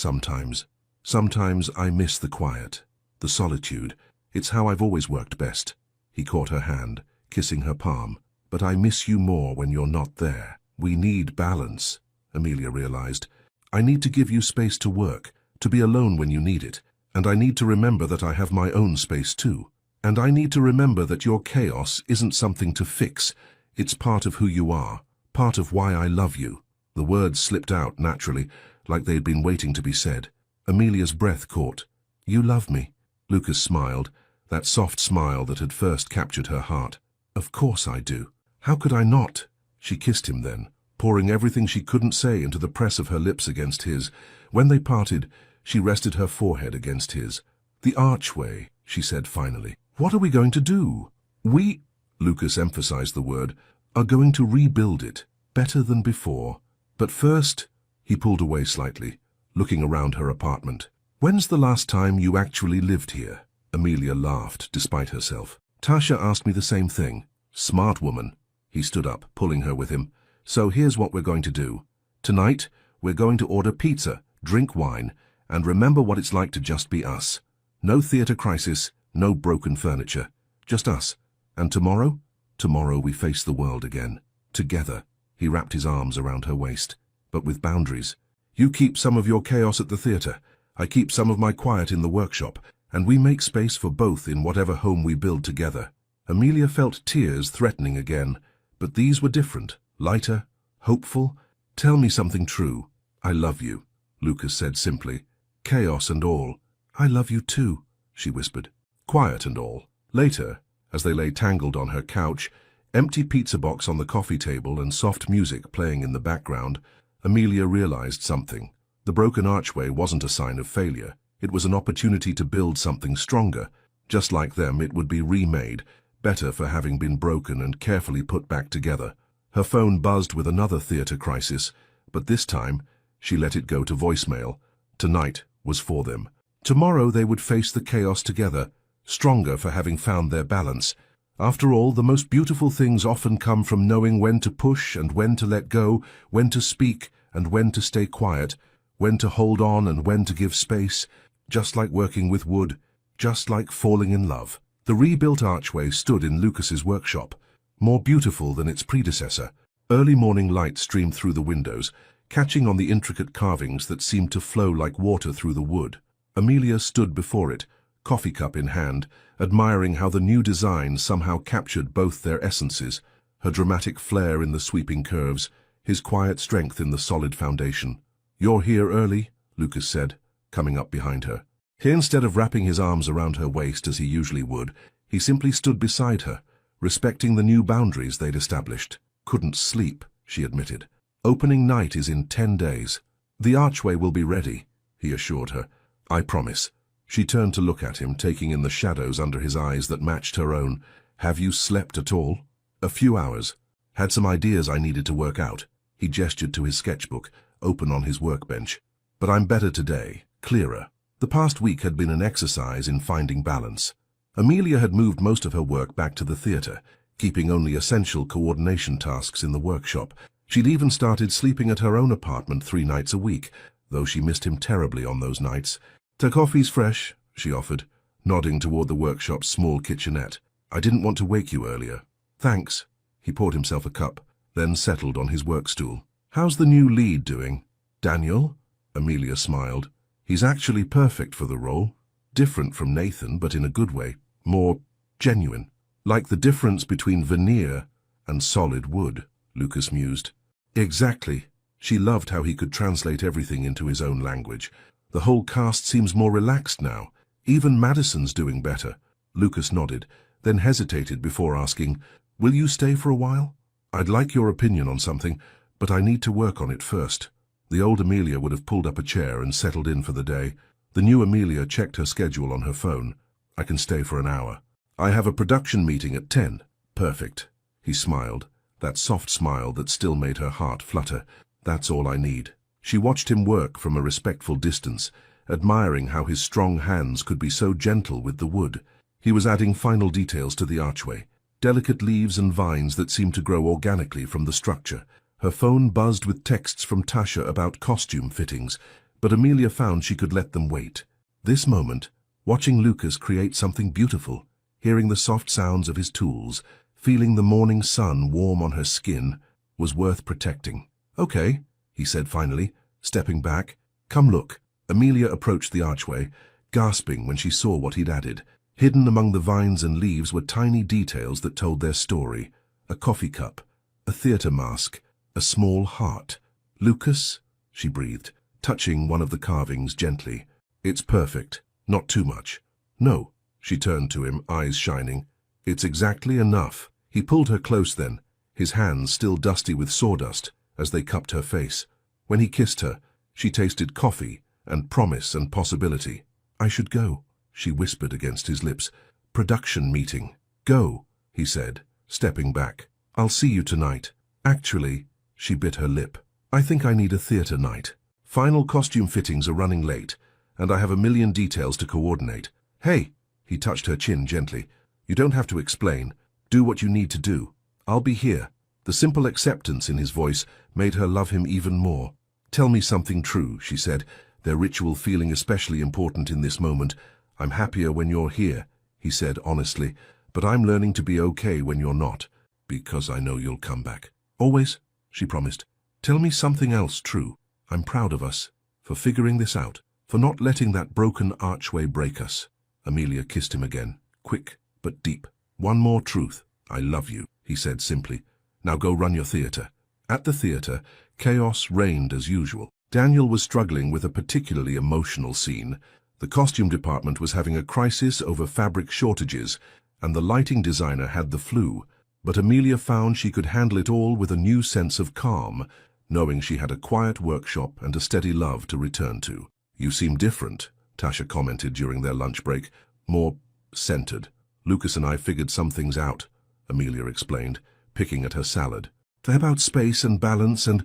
I miss the quiet, the solitude. It's how I've always worked best. He caught her hand, kissing her palm. But I miss you more when you're not there. We need balance, Amelia realized. I need to give you space to work, to be alone when you need it. And I need to remember that I have my own space too. And I need to remember that your chaos isn't something to fix. It's part of who you are, part of why I love you. The words slipped out naturally, like they'd been waiting to be said. Amelia's breath caught. You love me? Lucas smiled, that soft smile that had first captured her heart. Of course I do. How could I not? She kissed him then, pouring everything she couldn't say into the press of her lips against his. When they parted, she rested her forehead against his. The archway, she said finally. What are we going to do? We, Lucas emphasized the word, are going to rebuild it, better than before. But first, he pulled away slightly, looking around her apartment. When's the last time you actually lived here? Amelia laughed, despite herself. Tasha asked me the same thing. Smart woman. He stood up, pulling her with him. So here's what we're going to do. Tonight, we're going to order pizza, drink wine, and remember what it's like to just be us. No theater crisis, no broken furniture. Just us. And tomorrow? Tomorrow we face the world again. Together. He wrapped his arms around her waist, but with boundaries. You keep some of your chaos at the theater. I keep some of my quiet in the workshop, and we make space for both in whatever home we build together. Amelia felt tears threatening again, but these were different, lighter, hopeful. Tell me something true. I love you, Lucas said simply. Chaos and all. I love you too, she whispered. Quiet and all. Later, as they lay tangled on her couch, empty pizza box on the coffee table and soft music playing in the background, Amelia realized something. The broken archway wasn't a sign of failure. It was an opportunity to build something stronger. Just like them, it would be remade, better for having been broken and carefully put back together. Her phone buzzed with another theater crisis, but this time, she let it go to voicemail. Tonight was for them. Tomorrow they would face the chaos together, stronger for having found their balance. After all, the most beautiful things often come from knowing when to push and when to let go, when to speak and when to stay quiet, when to hold on and when to give space, just like working with wood, just like falling in love. The rebuilt archway stood in Lucas's workshop, more beautiful than its predecessor. Early morning light streamed through the windows, catching on the intricate carvings that seemed to flow like water through the wood. Amelia stood before it, coffee cup in hand, admiring how the new design somehow captured both their essences, her dramatic flair in the sweeping curves, his quiet strength in the solid foundation. You're here early, Lucas said, coming up behind her. Instead of wrapping his arms around her waist as he usually would, he simply stood beside her, respecting the new boundaries they'd established. Couldn't sleep, she admitted. Opening night is in 10 days. The archway will be ready, he assured her. I promise. She turned to look at him, taking in the shadows under his eyes that matched her own. Have you slept at all? A few hours. Had some ideas I needed to work out. He gestured to his sketchbook, open on his workbench. But I'm better today, clearer. The past week had been an exercise in finding balance. Amelia had moved most of her work back to the theater, keeping only essential coordination tasks in the workshop. She'd even started sleeping at her own apartment 3 nights a week, though she missed him terribly on those nights. The coffee's fresh, she offered, nodding toward the workshop's small kitchenette. I didn't want to wake you earlier. Thanks. He poured himself a cup, then settled on his work stool. How's the new lead doing? Daniel? Amelia smiled. He's actually perfect for the role. Different from Nathan, but in a good way. More genuine. Like the difference between veneer and solid wood, Lucas mused. Exactly. She loved how he could translate everything into his own language. The whole cast seems more relaxed now. Even Madison's doing better. Lucas nodded, then hesitated before asking, Will you stay for a while? I'd like your opinion on something, but I need to work on it first. The old Amelia would have pulled up a chair and settled in for the day. The new Amelia checked her schedule on her phone. I can stay for an hour. I have a production meeting at 10. Perfect. He smiled, that soft smile that still made her heart flutter. That's all I need. She watched him work from a respectful distance, admiring how his strong hands could be so gentle with the wood. He was adding final details to the archway, delicate leaves and vines that seemed to grow organically from the structure. Her phone buzzed with texts from Tasha about costume fittings, but Amelia found she could let them wait. This moment, watching Lucas create something beautiful, hearing the soft sounds of his tools, feeling the morning sun warm on her skin, was worth protecting. "Okay," he said finally, stepping back. "Come look." Amelia approached the archway, gasping when she saw what he'd added. Hidden among the vines and leaves were tiny details that told their story. A coffee cup, a theater mask, a small heart. "Lucas," she breathed, touching one of the carvings gently. "It's perfect. Not too much." "No." She turned to him, eyes shining. "It's exactly enough." He pulled her close then, his hands still dusty with sawdust, as they cupped her face. When he kissed her, she tasted coffee and promise and possibility. "I should go," she whispered against his lips. "Production meeting." "Go," he said, stepping back. "I'll see you tonight." "Actually," she bit her lip, "I think I need a theater night. Final costume fittings are running late, and I have a million details to coordinate." "Hey," he touched her chin gently. "You don't have to explain. Do what you need to do. I'll be here." The simple acceptance in his voice made her love him even more. "Tell me something true," she said, their ritual feeling especially important in this moment. "I'm happier when you're here," he said honestly, "but I'm learning to be okay when you're not, because I know you'll come back." "Always," she promised. "Tell me something else true. I'm proud of us, for figuring this out, for not letting that broken archway break us." Amelia kissed him again, quick but deep. "One more truth. I love you," he said simply. "Now go run your theater." At the theater, chaos reigned as usual. Daniel was struggling with a particularly emotional scene. The costume department was having a crisis over fabric shortages, and the lighting designer had the flu. But Amelia found she could handle it all with a new sense of calm, knowing she had a quiet workshop and a steady love to return to. "You seem different," Tasha commented during their lunch break. "More centered." "Lucas and I figured some things out," Amelia explained, picking at her salad. "They're about space and balance and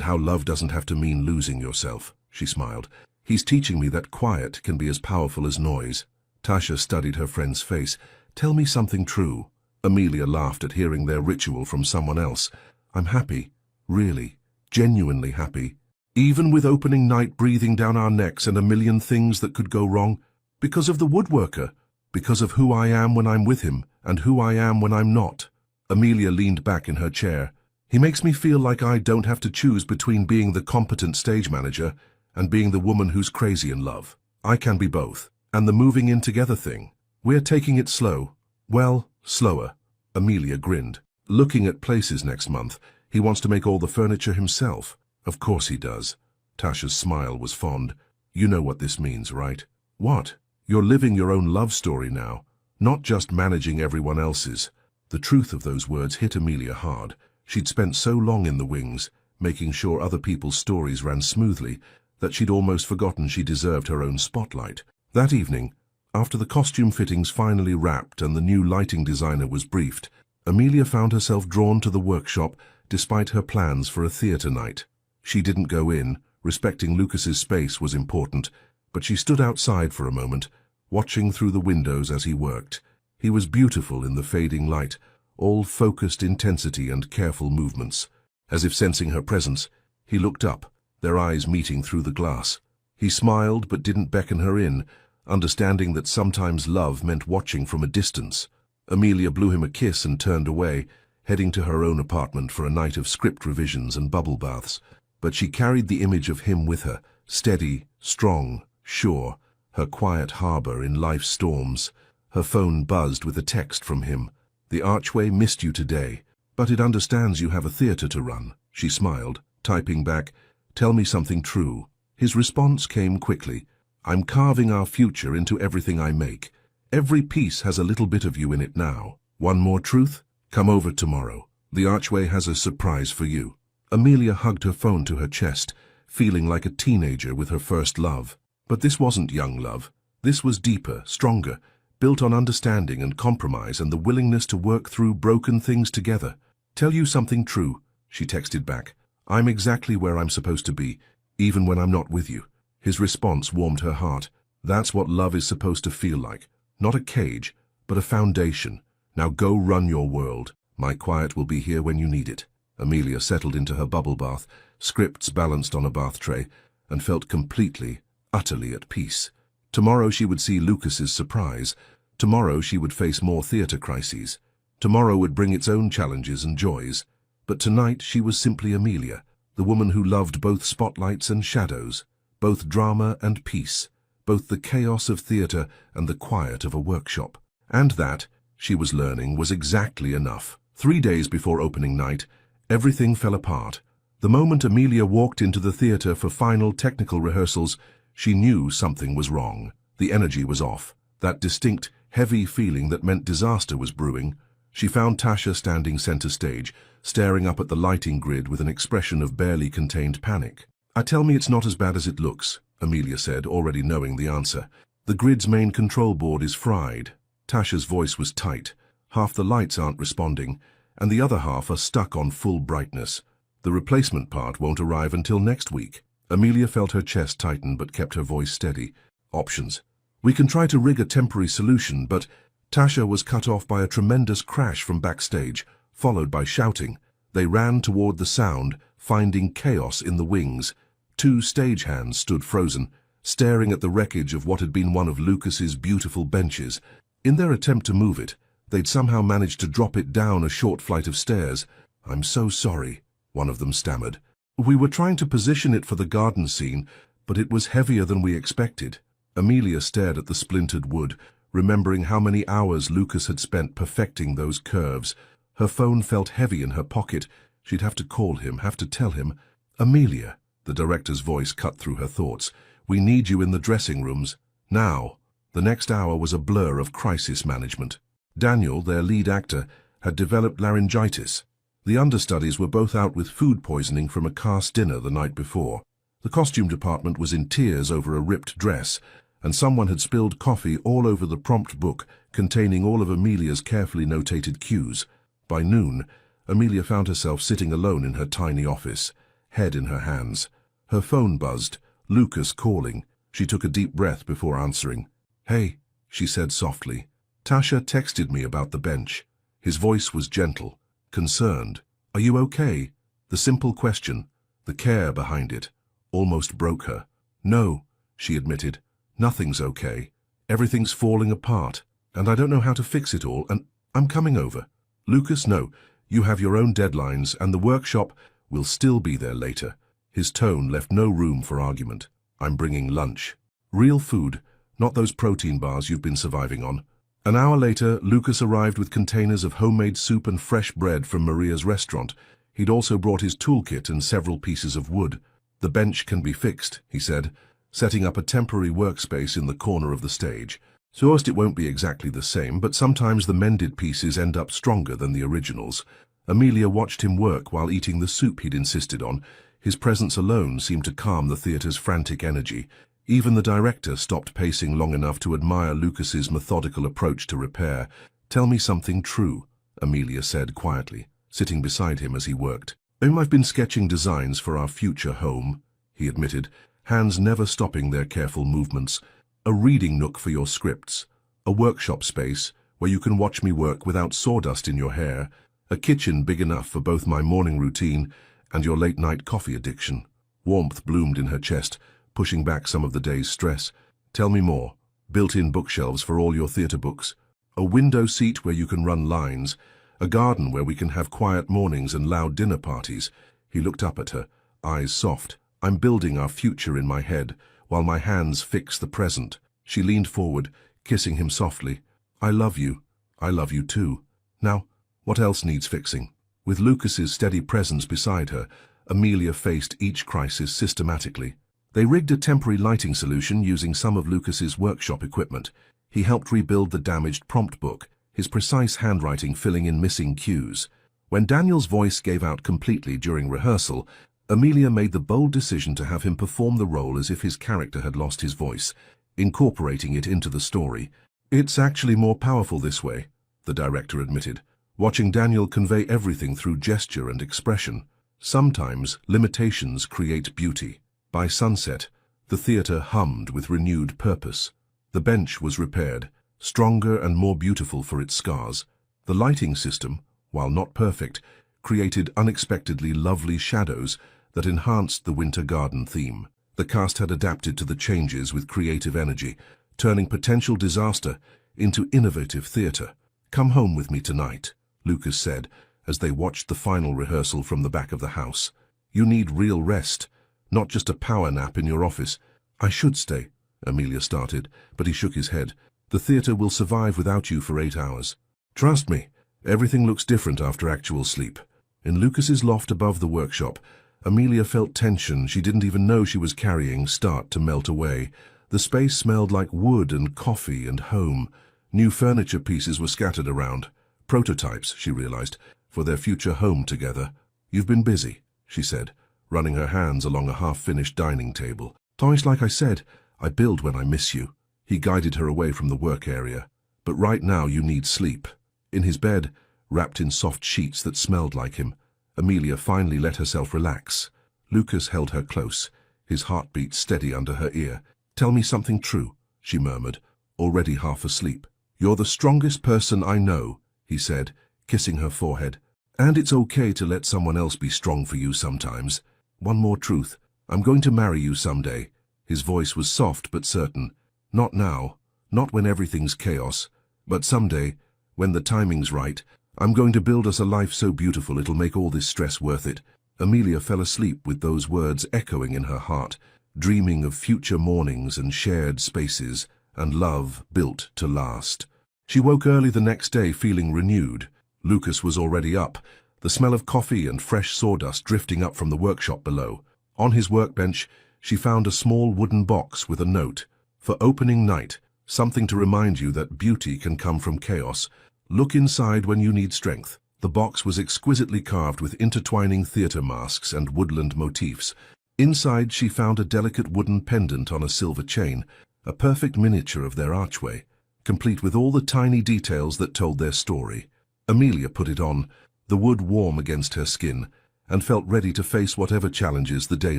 how love doesn't have to mean losing yourself," she smiled. "He's teaching me that quiet can be as powerful as noise." Tasha studied her friend's face. "Tell me something true." Amelia laughed at hearing their ritual from someone else. "I'm happy. Really. Genuinely happy. Even with opening night breathing down our necks and a million things that could go wrong. Because of the woodworker. Because of who I am when I'm with him, and who I am when I'm not." Amelia leaned back in her chair. "He makes me feel like I don't have to choose between being the competent stage manager and being the woman who's crazy in love. I can be both. And the moving in together thing. We're taking it slow. Well, slower." Amelia grinned. "Looking at places next month. He wants to make all the furniture himself." "Of course he does." Tasha's smile was fond. "You know what this means, right?" "What?" "You're living your own love story now, not just managing everyone else's." The truth of those words hit Amelia hard. She'd spent so long in the wings, making sure other people's stories ran smoothly, that she'd almost forgotten she deserved her own spotlight. That evening, after the costume fittings finally wrapped and the new lighting designer was briefed, Amelia found herself drawn to the workshop despite her plans for a theater night. She didn't go in, respecting Lucas's space was important, but she stood outside for a moment, watching through the windows as he worked. He was beautiful in the fading light, all focused intensity and careful movements. As if sensing her presence, he looked up, their eyes meeting through the glass. He smiled but didn't beckon her in, understanding that sometimes love meant watching from a distance. Amelia blew him a kiss and turned away, heading to her own apartment for a night of script revisions and bubble baths. But she carried the image of him with her, steady, strong, sure, her quiet harbor in life's storms. Her phone buzzed with a text from him. "The archway missed you today, but it understands you have a theater to run." She smiled, typing back, "Tell me something true." His response came quickly. "I'm carving our future into everything I make. Every piece has a little bit of you in it now. One more truth? Come over tomorrow. The archway has a surprise for you." Amelia hugged her phone to her chest, feeling like a teenager with her first love. But this wasn't young love. This was deeper, stronger, built on understanding and compromise and the willingness to work through broken things together. "Tell you something true," she texted back. I'm exactly where I'm supposed to be, even when I'm not with you. His response warmed her heart. That's what love is supposed to feel like. Not a cage, but a foundation. Now go run your world. My quiet will be here when you need it. Amelia settled into her bubble bath, scripts balanced on a bath tray, and felt completely, utterly at peace. Tomorrow she would see Lucas's surprise. Tomorrow she would face more theatre crises. Tomorrow would bring its own challenges and joys. But tonight she was simply Amelia, the woman who loved both spotlights and shadows, both drama and peace, both the chaos of theatre and the quiet of a workshop. And that, she was learning, was exactly enough. 3 days before opening night, everything fell apart. The moment Amelia walked into the theatre for final technical rehearsals, she knew something was wrong. The energy was off. That distinct, heavy feeling that meant disaster was brewing. She found Tasha standing center stage, staring up at the lighting grid with an expression of barely contained panic. Tell me it's not as bad as it looks, Amelia said, already knowing the answer. The grid's main control board is fried. Tasha's voice was tight. Half the lights aren't responding, and the other half are stuck on full brightness. The replacement part won't arrive until next week. Amelia felt her chest tighten but kept her voice steady. Options. We can try to rig a temporary solution, but Tasha was cut off by a tremendous crash from backstage, followed by shouting. They ran toward the sound, finding chaos in the wings. 2 stagehands stood frozen, staring at the wreckage of what had been one of Lucas's beautiful benches. In their attempt to move it, they'd somehow managed to drop it down a short flight of stairs. I'm so sorry, one of them stammered. We were trying to position it for the garden scene, but it was heavier than we expected. Amelia stared at the splintered wood, remembering how many hours Lucas had spent perfecting those curves. Her phone felt heavy in her pocket. She'd have to call him, have to tell him. Amelia, the director's voice cut through her thoughts. We need you in the dressing rooms. Now. The next hour was a blur of crisis management. Daniel, their lead actor, had developed laryngitis. The understudies were both out with food poisoning from a cast dinner the night before. The costume department was in tears over a ripped dress, and someone had spilled coffee all over the prompt book containing all of Amelia's carefully notated cues. By noon, Amelia found herself sitting alone in her tiny office, head in her hands. Her phone buzzed, Lucas calling. She took a deep breath before answering. Hey, she said softly. Tasha texted me about the bench. His voice was gentle, concerned. Are you okay? The simple question, the care behind it, almost broke her. No, she admitted. Nothing's okay. Everything's falling apart, and I don't know how to fix it all, and I'm coming over. Lucas, no, you have your own deadlines, and the workshop will still be there later. His tone left no room for argument. I'm bringing lunch. Real food, not those protein bars you've been surviving on. An hour later, Lucas arrived with containers of homemade soup and fresh bread from Maria's restaurant. He'd also brought his toolkit and several pieces of wood. The bench can be fixed, he said, setting up a temporary workspace in the corner of the stage. First, it won't be exactly the same, but sometimes the mended pieces end up stronger than the originals. Amelia watched him work while eating the soup he'd insisted on. His presence alone seemed to calm the theatre's frantic energy. Even the director stopped pacing long enough to admire Lucas's methodical approach to repair. Tell me something true, Amelia said quietly, sitting beside him as he worked. I've been sketching designs for our future home, he admitted, hands never stopping their careful movements. A reading nook for your scripts, a workshop space where you can watch me work without sawdust in your hair, a kitchen big enough for both my morning routine and your late-night coffee addiction. Warmth bloomed in her chest, pushing back some of the day's stress. Tell me more. Built-in bookshelves for all your theatre books, a window seat where you can run lines, a garden where we can have quiet mornings and loud dinner parties. He looked up at her, eyes soft. I'm building our future in my head, while my hands fix the present. She leaned forward, kissing him softly. I love you. I love you too. Now, what else needs fixing? With Lucas's steady presence beside her, Amelia faced each crisis systematically. They rigged a temporary lighting solution using some of Lucas's workshop equipment. He helped rebuild the damaged prompt book, his precise handwriting filling in missing cues. When Daniel's voice gave out completely during rehearsal, Amelia made the bold decision to have him perform the role as if his character had lost his voice, incorporating it into the story. It's actually more powerful this way, the director admitted, watching Daniel convey everything through gesture and expression. Sometimes limitations create beauty. By sunset, the theatre hummed with renewed purpose. The bench was repaired, stronger and more beautiful for its scars. The lighting system, while not perfect, created unexpectedly lovely shadows that enhanced the winter garden theme. The cast had adapted to the changes with creative energy, turning potential disaster into innovative theatre. "Come home with me tonight," Lucas said, as they watched the final rehearsal from the back of the house. "You need real rest, not just a power nap in your office." "I should stay," Amelia started, but he shook his head. "The theatre will survive without you for 8 hours. Trust me, everything looks different after actual sleep." In Lucas's loft above the workshop, Amelia felt tension she didn't even know she was carrying start to melt away. The space smelled like wood and coffee and home. New furniture pieces were scattered around. Prototypes, she realized, for their future home together. "You've been busy," she said, running her hands along a half-finished dining table. "Twice, like I said, I build when I miss you." He guided her away from the work area. "But right now you need sleep." In his bed, wrapped in soft sheets that smelled like him, Amelia finally let herself relax. Lucas held her close, his heartbeat steady under her ear. "Tell me something true," she murmured, already half asleep. "You're the strongest person I know," he said, kissing her forehead. "And it's okay to let someone else be strong for you sometimes. One more truth. I'm going to marry you someday." His voice was soft but certain. "Not now, not when everything's chaos, but someday, when the timing's right. I'm going to build us a life so beautiful it'll make all this stress worth it." Amelia fell asleep with those words echoing in her heart, dreaming of future mornings and shared spaces, and love built to last. She woke early the next day feeling renewed. Lucas was already up, the smell of coffee and fresh sawdust drifting up from the workshop below. On his workbench, she found a small wooden box with a note. "For opening night, something to remind you that beauty can come from chaos. Look inside when you need strength." The box was exquisitely carved with intertwining theatre masks and woodland motifs. Inside she found a delicate wooden pendant on a silver chain, a perfect miniature of their archway, complete with all the tiny details that told their story. Amelia put it on, the wood warm against her skin, and felt ready to face whatever challenges the day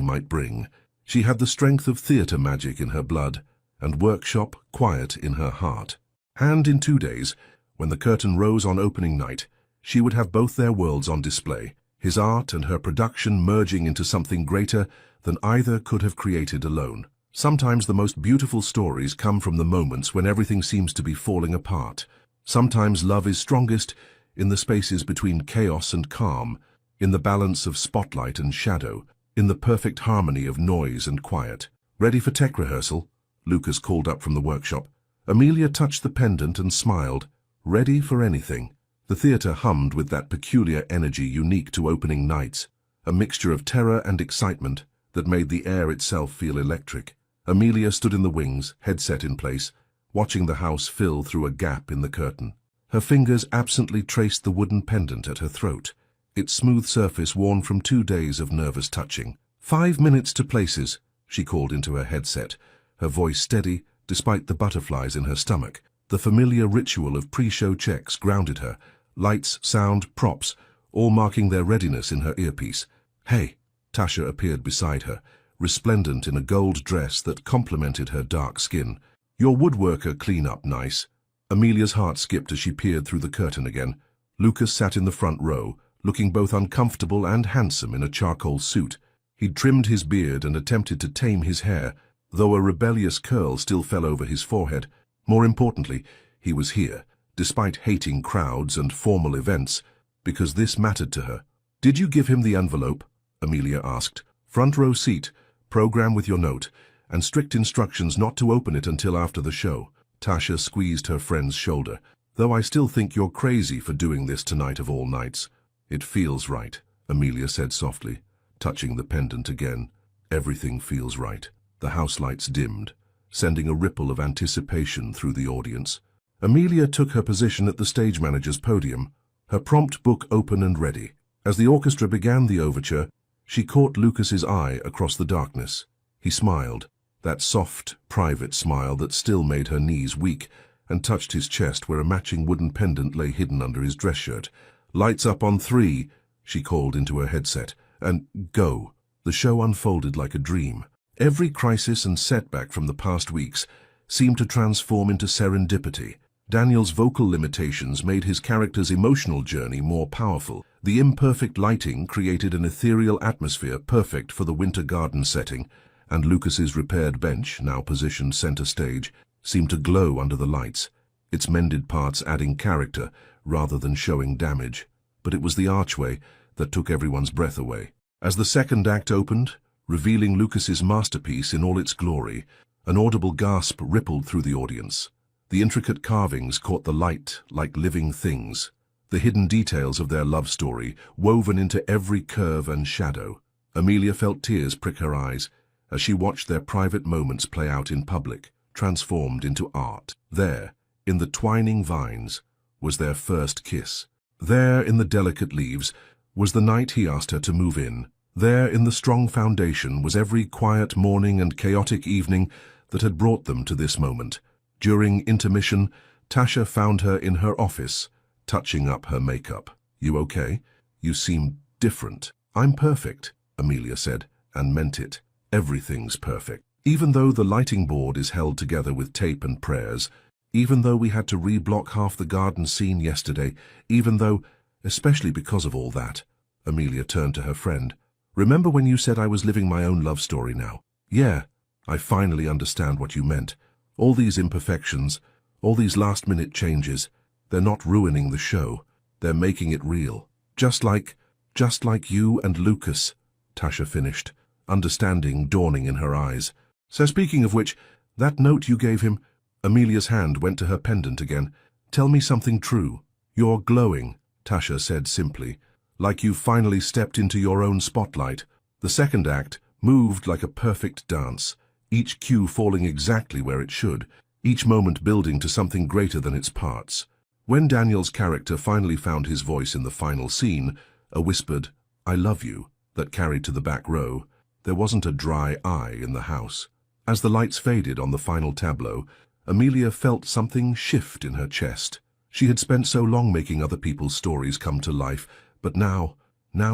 might bring. She had the strength of theatre magic in her blood, and workshop quiet in her heart. And in 2 days, when the curtain rose on opening night, she would have both their worlds on display, his art and her production merging into something greater than either could have created alone. Sometimes the most beautiful stories come from the moments when everything seems to be falling apart. Sometimes love is strongest in the spaces between chaos and calm, in the balance of spotlight and shadow, in the perfect harmony of noise and quiet. "Ready for tech rehearsal?" Lucas called up from the workshop. Amelia touched the pendant and smiled, ready for anything. The theatre hummed with that peculiar energy unique to opening nights, a mixture of terror and excitement that made the air itself feel electric. Amelia stood in the wings, headset in place, watching the house fill through a gap in the curtain. Her fingers absently traced the wooden pendant at her throat, its smooth surface worn from 2 days of nervous touching. 5 minutes to places," she called into her headset, her voice steady despite the butterflies in her stomach. The familiar ritual of pre-show checks grounded her, lights, sound, props, all marking their readiness in her earpiece. "Hey," Tasha appeared beside her, resplendent in a gold dress that complemented her dark skin. "Your woodworker clean-up nice." Amelia's heart skipped as she peered through the curtain again. Lucas sat in the front row, looking both uncomfortable and handsome in a charcoal suit. He'd trimmed his beard and attempted to tame his hair, though a rebellious curl still fell over his forehead. More importantly, he was here, despite hating crowds and formal events, because this mattered to her. "Did you give him the envelope?" Amelia asked. "Front row seat, program with your note, and strict instructions not to open it until after the show." Tasha squeezed her friend's shoulder. "Though I still think you're crazy for doing this tonight of all nights." "It feels right," Amelia said softly, touching the pendant again. "Everything feels right." The house lights dimmed, sending a ripple of anticipation through the audience. Amelia took her position at the stage manager's podium, her prompt book open and ready. As the orchestra began the overture, she caught Lucas's eye across the darkness. He smiled, that soft, private smile that still made her knees weak, and touched his chest where a matching wooden pendant lay hidden under his dress shirt. "Lights up on 3, she called into her headset, and go. The show unfolded like a dream. Every crisis and setback from the past weeks seemed to transform into serendipity. Daniel's vocal limitations made his character's emotional journey more powerful. The imperfect lighting created an ethereal atmosphere perfect for the winter garden setting, and Lucas's repaired bench, now positioned center stage, seemed to glow under the lights, its mended parts adding character rather than showing damage. But it was the archway that took everyone's breath away. As the second act opened, revealing Lucas's masterpiece in all its glory, an audible gasp rippled through the audience. The intricate carvings caught the light like living things, the hidden details of their love story woven into every curve and shadow. Amelia felt tears prick her eyes as she watched their private moments play out in public, transformed into art. There, in the twining vines, was their first kiss. There, in the delicate leaves, was the night he asked her to move in. There, in the strong foundation, was every quiet morning and chaotic evening that had brought them to this moment. During intermission, Tasha found her in her office, touching up her makeup. "You okay? You seem different." "I'm perfect," Amelia said, and meant it. Everything's perfect. Even though the lighting board is held together with tape and prayers, even though we had to reblock half the garden scene yesterday, even though, especially because of all that, Amelia turned to her friend. "Remember when you said I was living my own love story now?" "Yeah, I finally understand what you meant. All these imperfections, all these last-minute changes, they're not ruining the show. They're making it real. Just like you and Lucas," Tasha finished, understanding dawning in her eyes. "So speaking of which, that note you gave him..." Amelia's hand went to her pendant again. "Tell me something true." "You're glowing," Tasha said simply, "like you've finally stepped into your own spotlight." The second act moved like a perfect dance, each cue falling exactly where it should, each moment building to something greater than its parts. When Daniel's character finally found his voice in the final scene, a whispered, "I love you," that carried to the back row, there wasn't a dry eye in the house. As the lights faded on the final tableau, Amelia felt something shift in her chest. She had spent so long making other people's stories come to life, but now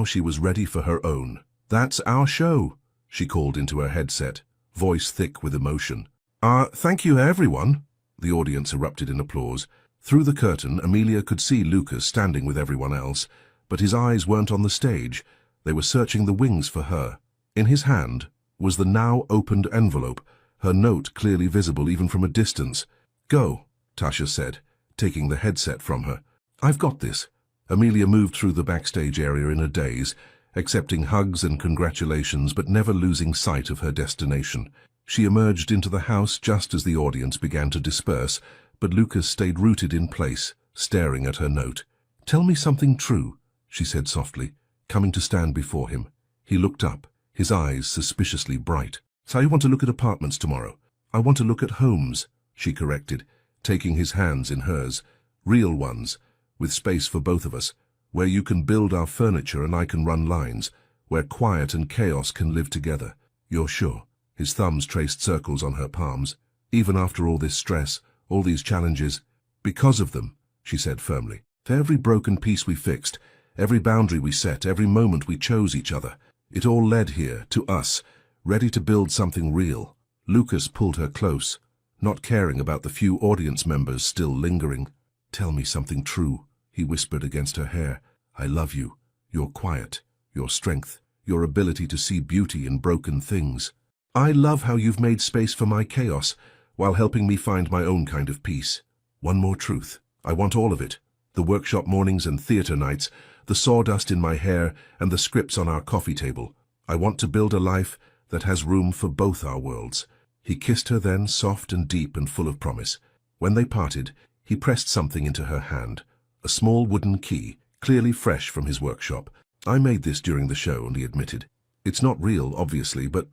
she was ready for her own. "That's our show," she called into her headset, voice thick with emotion. Thank you, everyone," the audience erupted in applause. Through the curtain, Amelia could see Lucas standing with everyone else, but his eyes weren't on the stage. They were searching the wings for her. In his hand was the now opened envelope, her note clearly visible even from a distance. "Go," Tasha said, taking the headset from her. "I've got this." Amelia moved through the backstage area in a daze, accepting hugs and congratulations but never losing sight of her destination. She emerged into the house just as the audience began to disperse, but Lucas stayed rooted in place, staring at her note. "Tell me something true," she said softly, coming to stand before him. He looked up, his eyes suspiciously bright. "So I want to look at apartments tomorrow." "I want to look at homes," she corrected, taking his hands in hers. "Real ones, with space for both of us, where you can build our furniture and I can run lines, where quiet and chaos can live together." "You're sure?" His thumbs traced circles on her palms. "Even after all this stress, all these challenges?" "Because of them," she said firmly. "For every broken piece we fixed, every boundary we set, every moment we chose each other, it all led here, to us, ready to build something real." Lucas pulled her close, not caring about the few audience members still lingering. "Tell me something true," he whispered against her hair. "I love you, your quiet, your strength, your ability to see beauty in broken things. I love how you've made space for my chaos, while helping me find my own kind of peace. One more truth. I want all of it. The workshop mornings and theater nights, the sawdust in my hair and the scripts on our coffee table. I want to build a life that has room for both our worlds." He kissed her then, soft and deep and full of promise. When they parted, he pressed something into her hand, a small wooden key, clearly fresh from his workshop. "I made this during the show," he admitted. "It's not real, obviously, but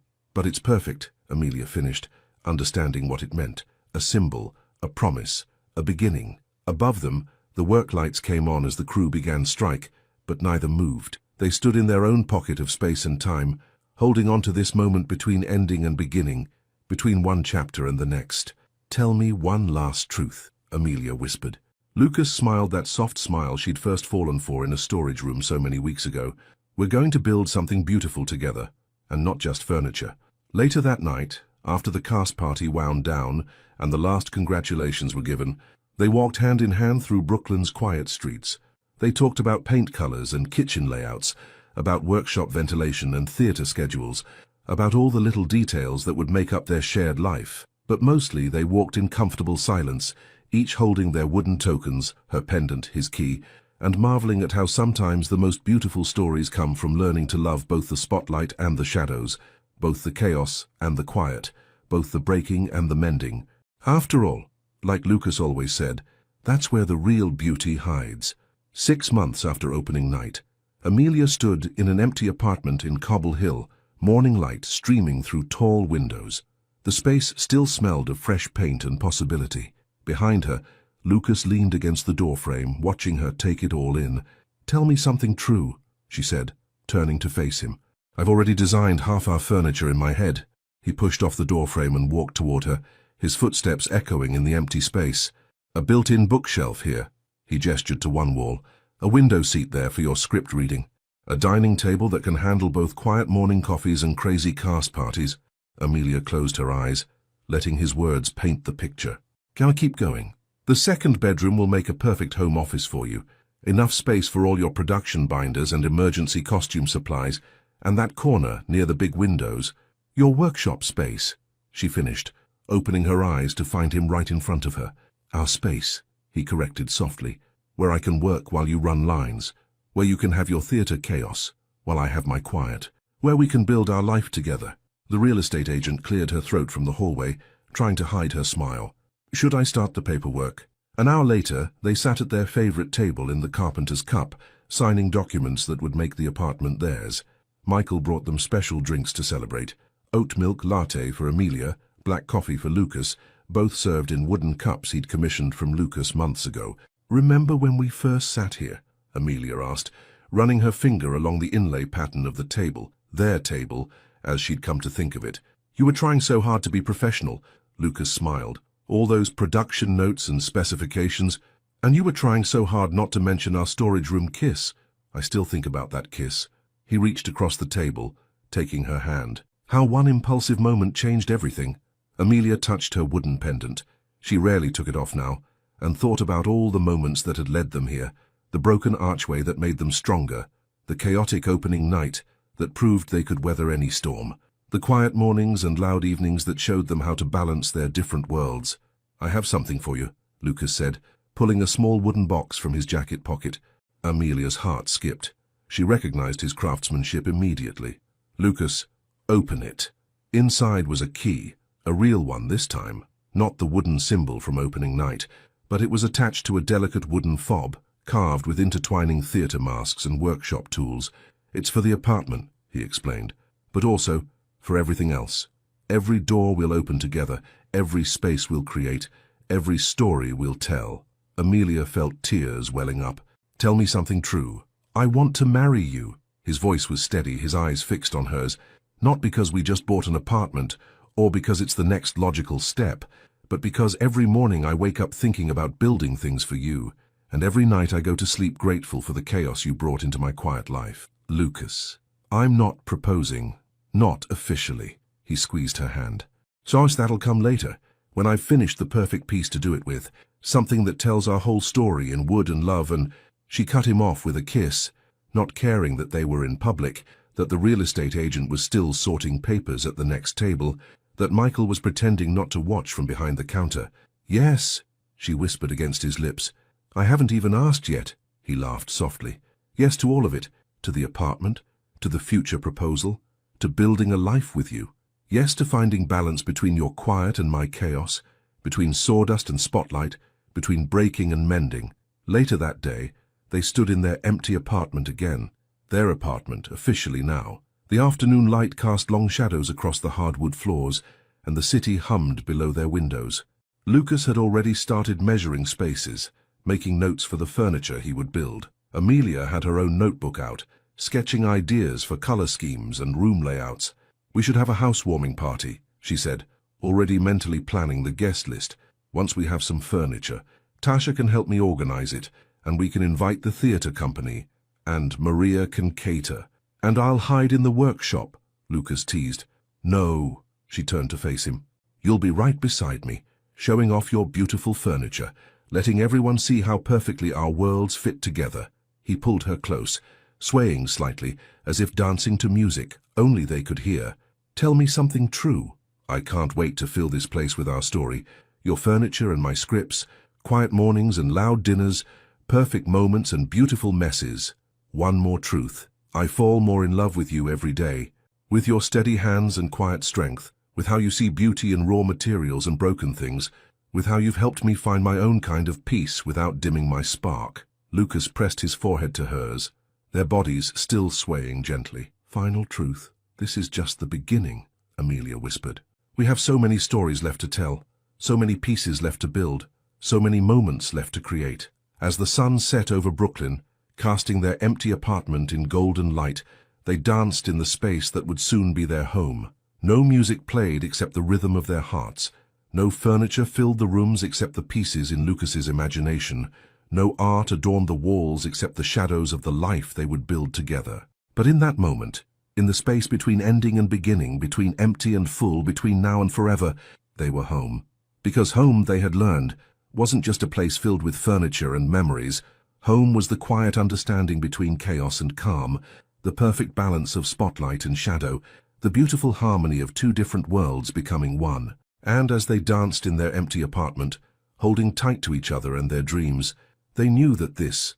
it's perfect," Amelia finished, understanding what it meant. A symbol, a promise, a beginning. Above them, the work lights came on as the crew began strike, but neither moved. They stood in their own pocket of space and time, holding on to this moment between ending and beginning, between one chapter and the next. "Tell me one last truth," Amelia whispered. Lucas smiled that soft smile she'd first fallen for in a storage room so many weeks ago. We're going to build something beautiful together, and not just furniture. Later that night, after the cast party wound down and the last congratulations were given, they walked hand in hand through Brooklyn's quiet streets. They talked about paint colors and kitchen layouts, about workshop ventilation and theater schedules, about all the little details that would make up their shared life. But mostly they walked in comfortable silence, each holding their wooden tokens, her pendant, his key, and marveling at how sometimes the most beautiful stories come from learning to love both the spotlight and the shadows, both the chaos and the quiet, both the breaking and the mending. After all, like Lucas always said, that's where the real beauty hides. 6 months after opening night, Amelia stood in an empty apartment in Cobble Hill, morning light streaming through tall windows. The space still smelled of fresh paint and possibility. Behind her, Lucas leaned against the doorframe, watching her take it all in. "Tell me something true," she said, turning to face him. "I've already designed half our furniture in my head." He pushed off the doorframe and walked toward her, his footsteps echoing in the empty space. "A built-in bookshelf here," he gestured to one wall, "a window seat there for your script reading, a dining table that can handle both quiet morning coffees and crazy cast parties." Amelia closed her eyes, letting his words paint the picture. "Can I keep going? The second bedroom will make a perfect home office for you. Enough space for all your production binders and emergency costume supplies, and that corner near the big windows, your workshop space," she finished, opening her eyes to find him right in front of her. "Our space," he corrected softly, "where I can work while you run lines, where you can have your theater chaos while I have my quiet, where we can build our life together." The real estate agent cleared her throat from the hallway, trying to hide her smile. "Should I start the paperwork?" An hour later, they sat at their favorite table in the Carpenter's Cup, signing documents that would make the apartment theirs. Michael brought them special drinks to celebrate. Oat milk latte for Amelia, black coffee for Lucas, both served in wooden cups he'd commissioned from Lucas months ago. "Remember when we first sat here?" Amelia asked, running her finger along the inlay pattern of the table, their table, as she'd come to think of it. "You were trying so hard to be professional," Lucas smiled. "All those production notes and specifications, and you were trying so hard not to mention our storage room kiss. I still think about that kiss." He reached across the table, taking her hand. How one impulsive moment changed everything. Amelia touched her wooden pendant. She rarely took it off now, and thought about all the moments that had led them here, the broken archway that made them stronger, the chaotic opening night that proved they could weather any storm, the quiet mornings and loud evenings that showed them how to balance their different worlds. "I have something for you," Lucas said, pulling a small wooden box from his jacket pocket. Amelia's heart skipped. She recognized his craftsmanship immediately. "Lucas, open it." Inside was a key, a real one this time, not the wooden symbol from opening night, but it was attached to a delicate wooden fob, carved with intertwining theater masks and workshop tools. "It's for the apartment," he explained, "but also for everything else. Every door we'll open together, every space we'll create, every story we'll tell." Amelia felt tears welling up. "Tell me something true." "I want to marry you." His voice was steady, his eyes fixed on hers. "Not because we just bought an apartment, or because it's the next logical step, but because every morning I wake up thinking about building things for you, and every night I go to sleep grateful for the chaos you brought into my quiet life." "Lucas, I'm not proposing. Not officially." He squeezed her hand. "So that'll come later, when I've finished the perfect piece to do it with, something that tells our whole story in wood and love." And she cut him off with a kiss, not caring that they were in public, that the real estate agent was still sorting papers at the next table, that Michael was pretending not to watch from behind the counter. "Yes," she whispered against his lips. "I haven't even asked yet." He laughed softly. "Yes to all of it, to the apartment, to the future proposal, to building a life with you. Yes to finding balance between your quiet and my chaos, between sawdust and spotlight, between breaking and mending." Later that day, they stood in their empty apartment again. Their apartment, officially now. The afternoon light cast long shadows across the hardwood floors, and the city hummed below their windows. Lucas had already started measuring spaces, making notes for the furniture he would build. Amelia had her own notebook out, sketching ideas for color schemes and room layouts. "We should have a housewarming party," she said, already mentally planning the guest list. "Once we have some furniture, Tasha can help me organize it, and we can invite the theater company, and Maria can cater." "And I'll hide in the workshop," Lucas teased. "No," she turned to face him. "You'll be right beside me, showing off your beautiful furniture, letting everyone see how perfectly our worlds fit together." He pulled her close, swaying slightly, as if dancing to music only they could hear. "Tell me something true. I can't wait to fill this place with our story. Your furniture and my scripts, quiet mornings and loud dinners, perfect moments and beautiful messes. One more truth. I fall more in love with you every day. With your steady hands and quiet strength, with how you see beauty in raw materials and broken things, with how you've helped me find my own kind of peace without dimming my spark." Lucas pressed his forehead to hers, their bodies still swaying gently. "Final truth. This is just the beginning," Amelia whispered. "We have so many stories left to tell, so many pieces left to build, so many moments left to create." As the sun set over Brooklyn, casting their empty apartment in golden light, they danced in the space that would soon be their home. No music played except the rhythm of their hearts. No furniture filled the rooms except the pieces in Lucas's imagination. No art adorned the walls except the shadows of the life they would build together. But in that moment, in the space between ending and beginning, between empty and full, between now and forever, they were home. Because home, they had learned, wasn't just a place filled with furniture and memories. Home was the quiet understanding between chaos and calm, the perfect balance of spotlight and shadow, the beautiful harmony of two different worlds becoming one. And as they danced in their empty apartment, holding tight to each other and their dreams, they knew that this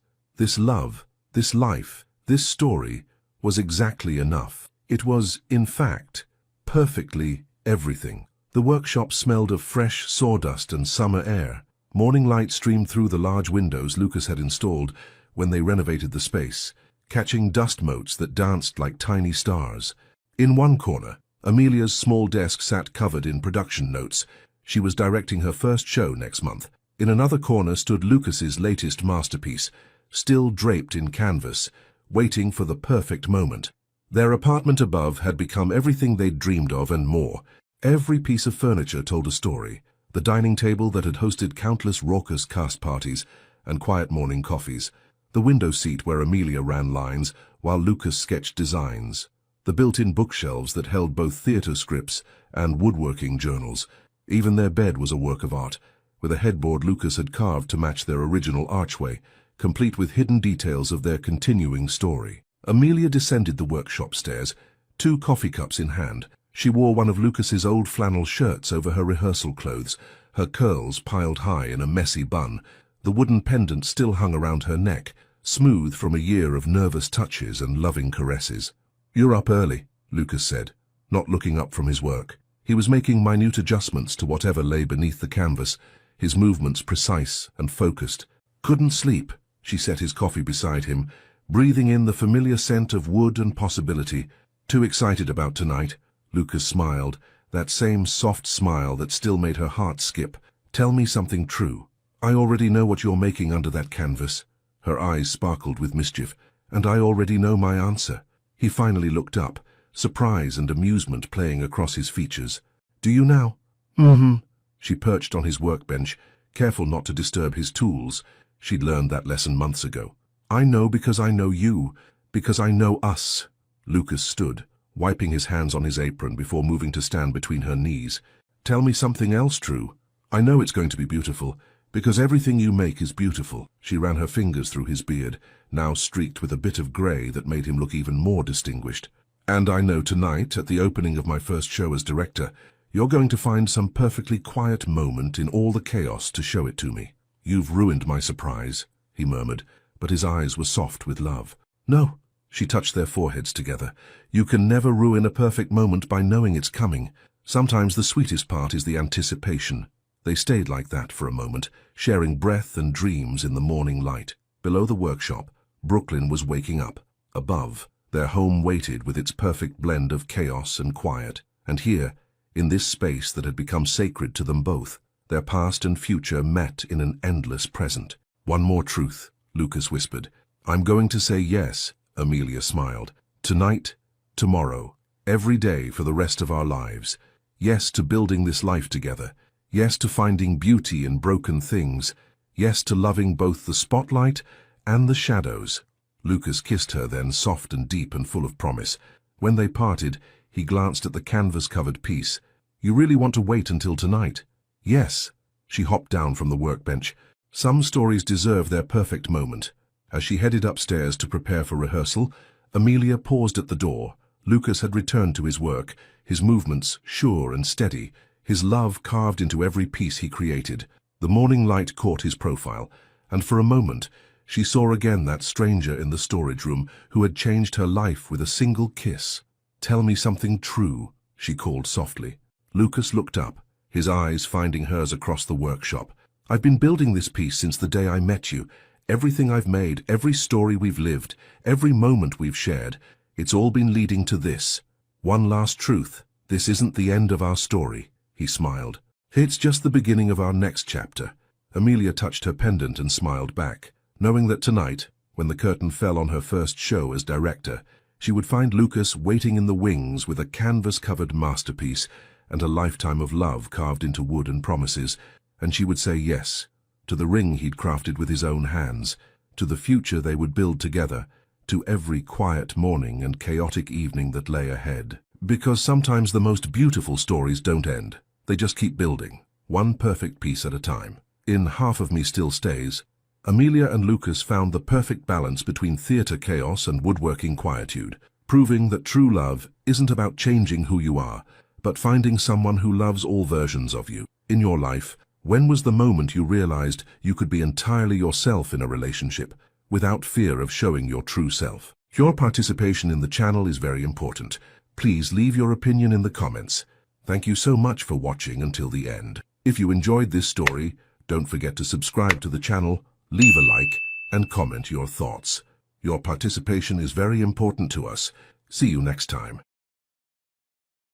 love, this life, this story was exactly enough. It was, in fact, perfectly everything. The workshop smelled of fresh sawdust and summer air. Morning light streamed through the large windows Lucas had installed when they renovated the space, catching dust motes that danced like tiny stars. In one corner, Amelia's small desk sat covered in production notes. She was directing her first show next month. In another corner stood Lucas's latest masterpiece, still draped in canvas, waiting for the perfect moment. Their apartment above had become everything they'd dreamed of and more. Every piece of furniture told a story. The dining table that had hosted countless raucous cast parties and quiet morning coffees. The window seat where Amelia ran lines while Lucas sketched designs. The built-in bookshelves that held both theater scripts and woodworking journals. Even their bed was a work of art, with a headboard Lucas had carved to match their original archway, complete with hidden details of their continuing story. Amelia descended the workshop stairs, 2 coffee cups in hand. She wore one of Lucas's old flannel shirts over her rehearsal clothes, her curls piled high in a messy bun. The wooden pendant still hung around her neck, smooth from a year of nervous touches and loving caresses. "You're up early," Lucas said, not looking up from his work. He was making minute adjustments to whatever lay beneath the canvas, his movements precise and focused. "Couldn't sleep." She set his coffee beside him, breathing in the familiar scent of wood and possibility. "Too excited about tonight?" Lucas smiled, that same soft smile that still made her heart skip. "Tell me something true." "I already know what you're making under that canvas." Her eyes sparkled with mischief. "And I already know my answer." He finally looked up, surprise and amusement playing across his features. "Do you now?" "Mm-hmm." She perched on his workbench, careful not to disturb his tools. She'd learned that lesson months ago. "I know because I know you, because I know us." Lucas stood, wiping his hands on his apron before moving to stand between her knees. "Tell me something else true. I know it's going to be beautiful, because everything you make is beautiful." She ran her fingers through his beard, now streaked with a bit of grey that made him look even more distinguished. "And I know tonight, at the opening of my first show as director, you're going to find some perfectly quiet moment in all the chaos to show it to me." "You've ruined my surprise," he murmured, but his eyes were soft with love. "No." She touched their foreheads together. "You can never ruin a perfect moment by knowing it's coming. Sometimes the sweetest part is the anticipation." They stayed like that for a moment, sharing breath and dreams in the morning light. Below the workshop, Brooklyn was waking up. Above, their home waited with its perfect blend of chaos and quiet. And here, in this space that had become sacred to them both, their past and future met in an endless present. "One more truth," Lucas whispered. "I'm going to say yes," Amelia smiled. "Tonight, tomorrow, every day for the rest of our lives. Yes to building this life together. Yes to finding beauty in broken things. Yes to loving both the spotlight and the shadows." Lucas kissed her then, soft and deep and full of promise. When they parted, he glanced at the canvas-covered piece. "You really want to wait until tonight?" "Yes." She hopped down from the workbench. Some stories deserve their perfect moment. As she headed upstairs to prepare for rehearsal, Amelia paused at the door. Lucas had returned to his work, his movements sure and steady, his love carved into every piece he created. The morning light caught his profile, and for a moment she saw again that stranger in the storage room who had changed her life with a single kiss. "Tell me something true," she called softly. Lucas looked up, his eyes finding hers across the workshop. "I've been building this piece since the day I met you. Everything I've made, every story we've lived, every moment we've shared, it's all been leading to this. One last truth, this isn't the end of our story," he smiled. "It's just the beginning of our next chapter." Amelia touched her pendant and smiled back, knowing that tonight, when the curtain fell on her first show as director, she would find Lucas waiting in the wings with a canvas-covered masterpiece and a lifetime of love carved into wood and promises, and she would say yes to the ring he'd crafted with his own hands, to the future they would build together, to every quiet morning and chaotic evening that lay ahead. Because sometimes the most beautiful stories don't end. They just keep building, one perfect piece at a time. In Half of Me Still Stays, Amelia and Lucas found the perfect balance between theatre chaos and woodworking quietude, proving that true love isn't about changing who you are, but finding someone who loves all versions of you. In your life, when was the moment you realized you could be entirely yourself in a relationship, without fear of showing your true self? Your participation in the channel is very important. Please leave your opinion in the comments. Thank you so much for watching until the end. If you enjoyed this story, don't forget to subscribe to the channel, leave a like, and comment your thoughts. Your participation is very important to us. See you next time.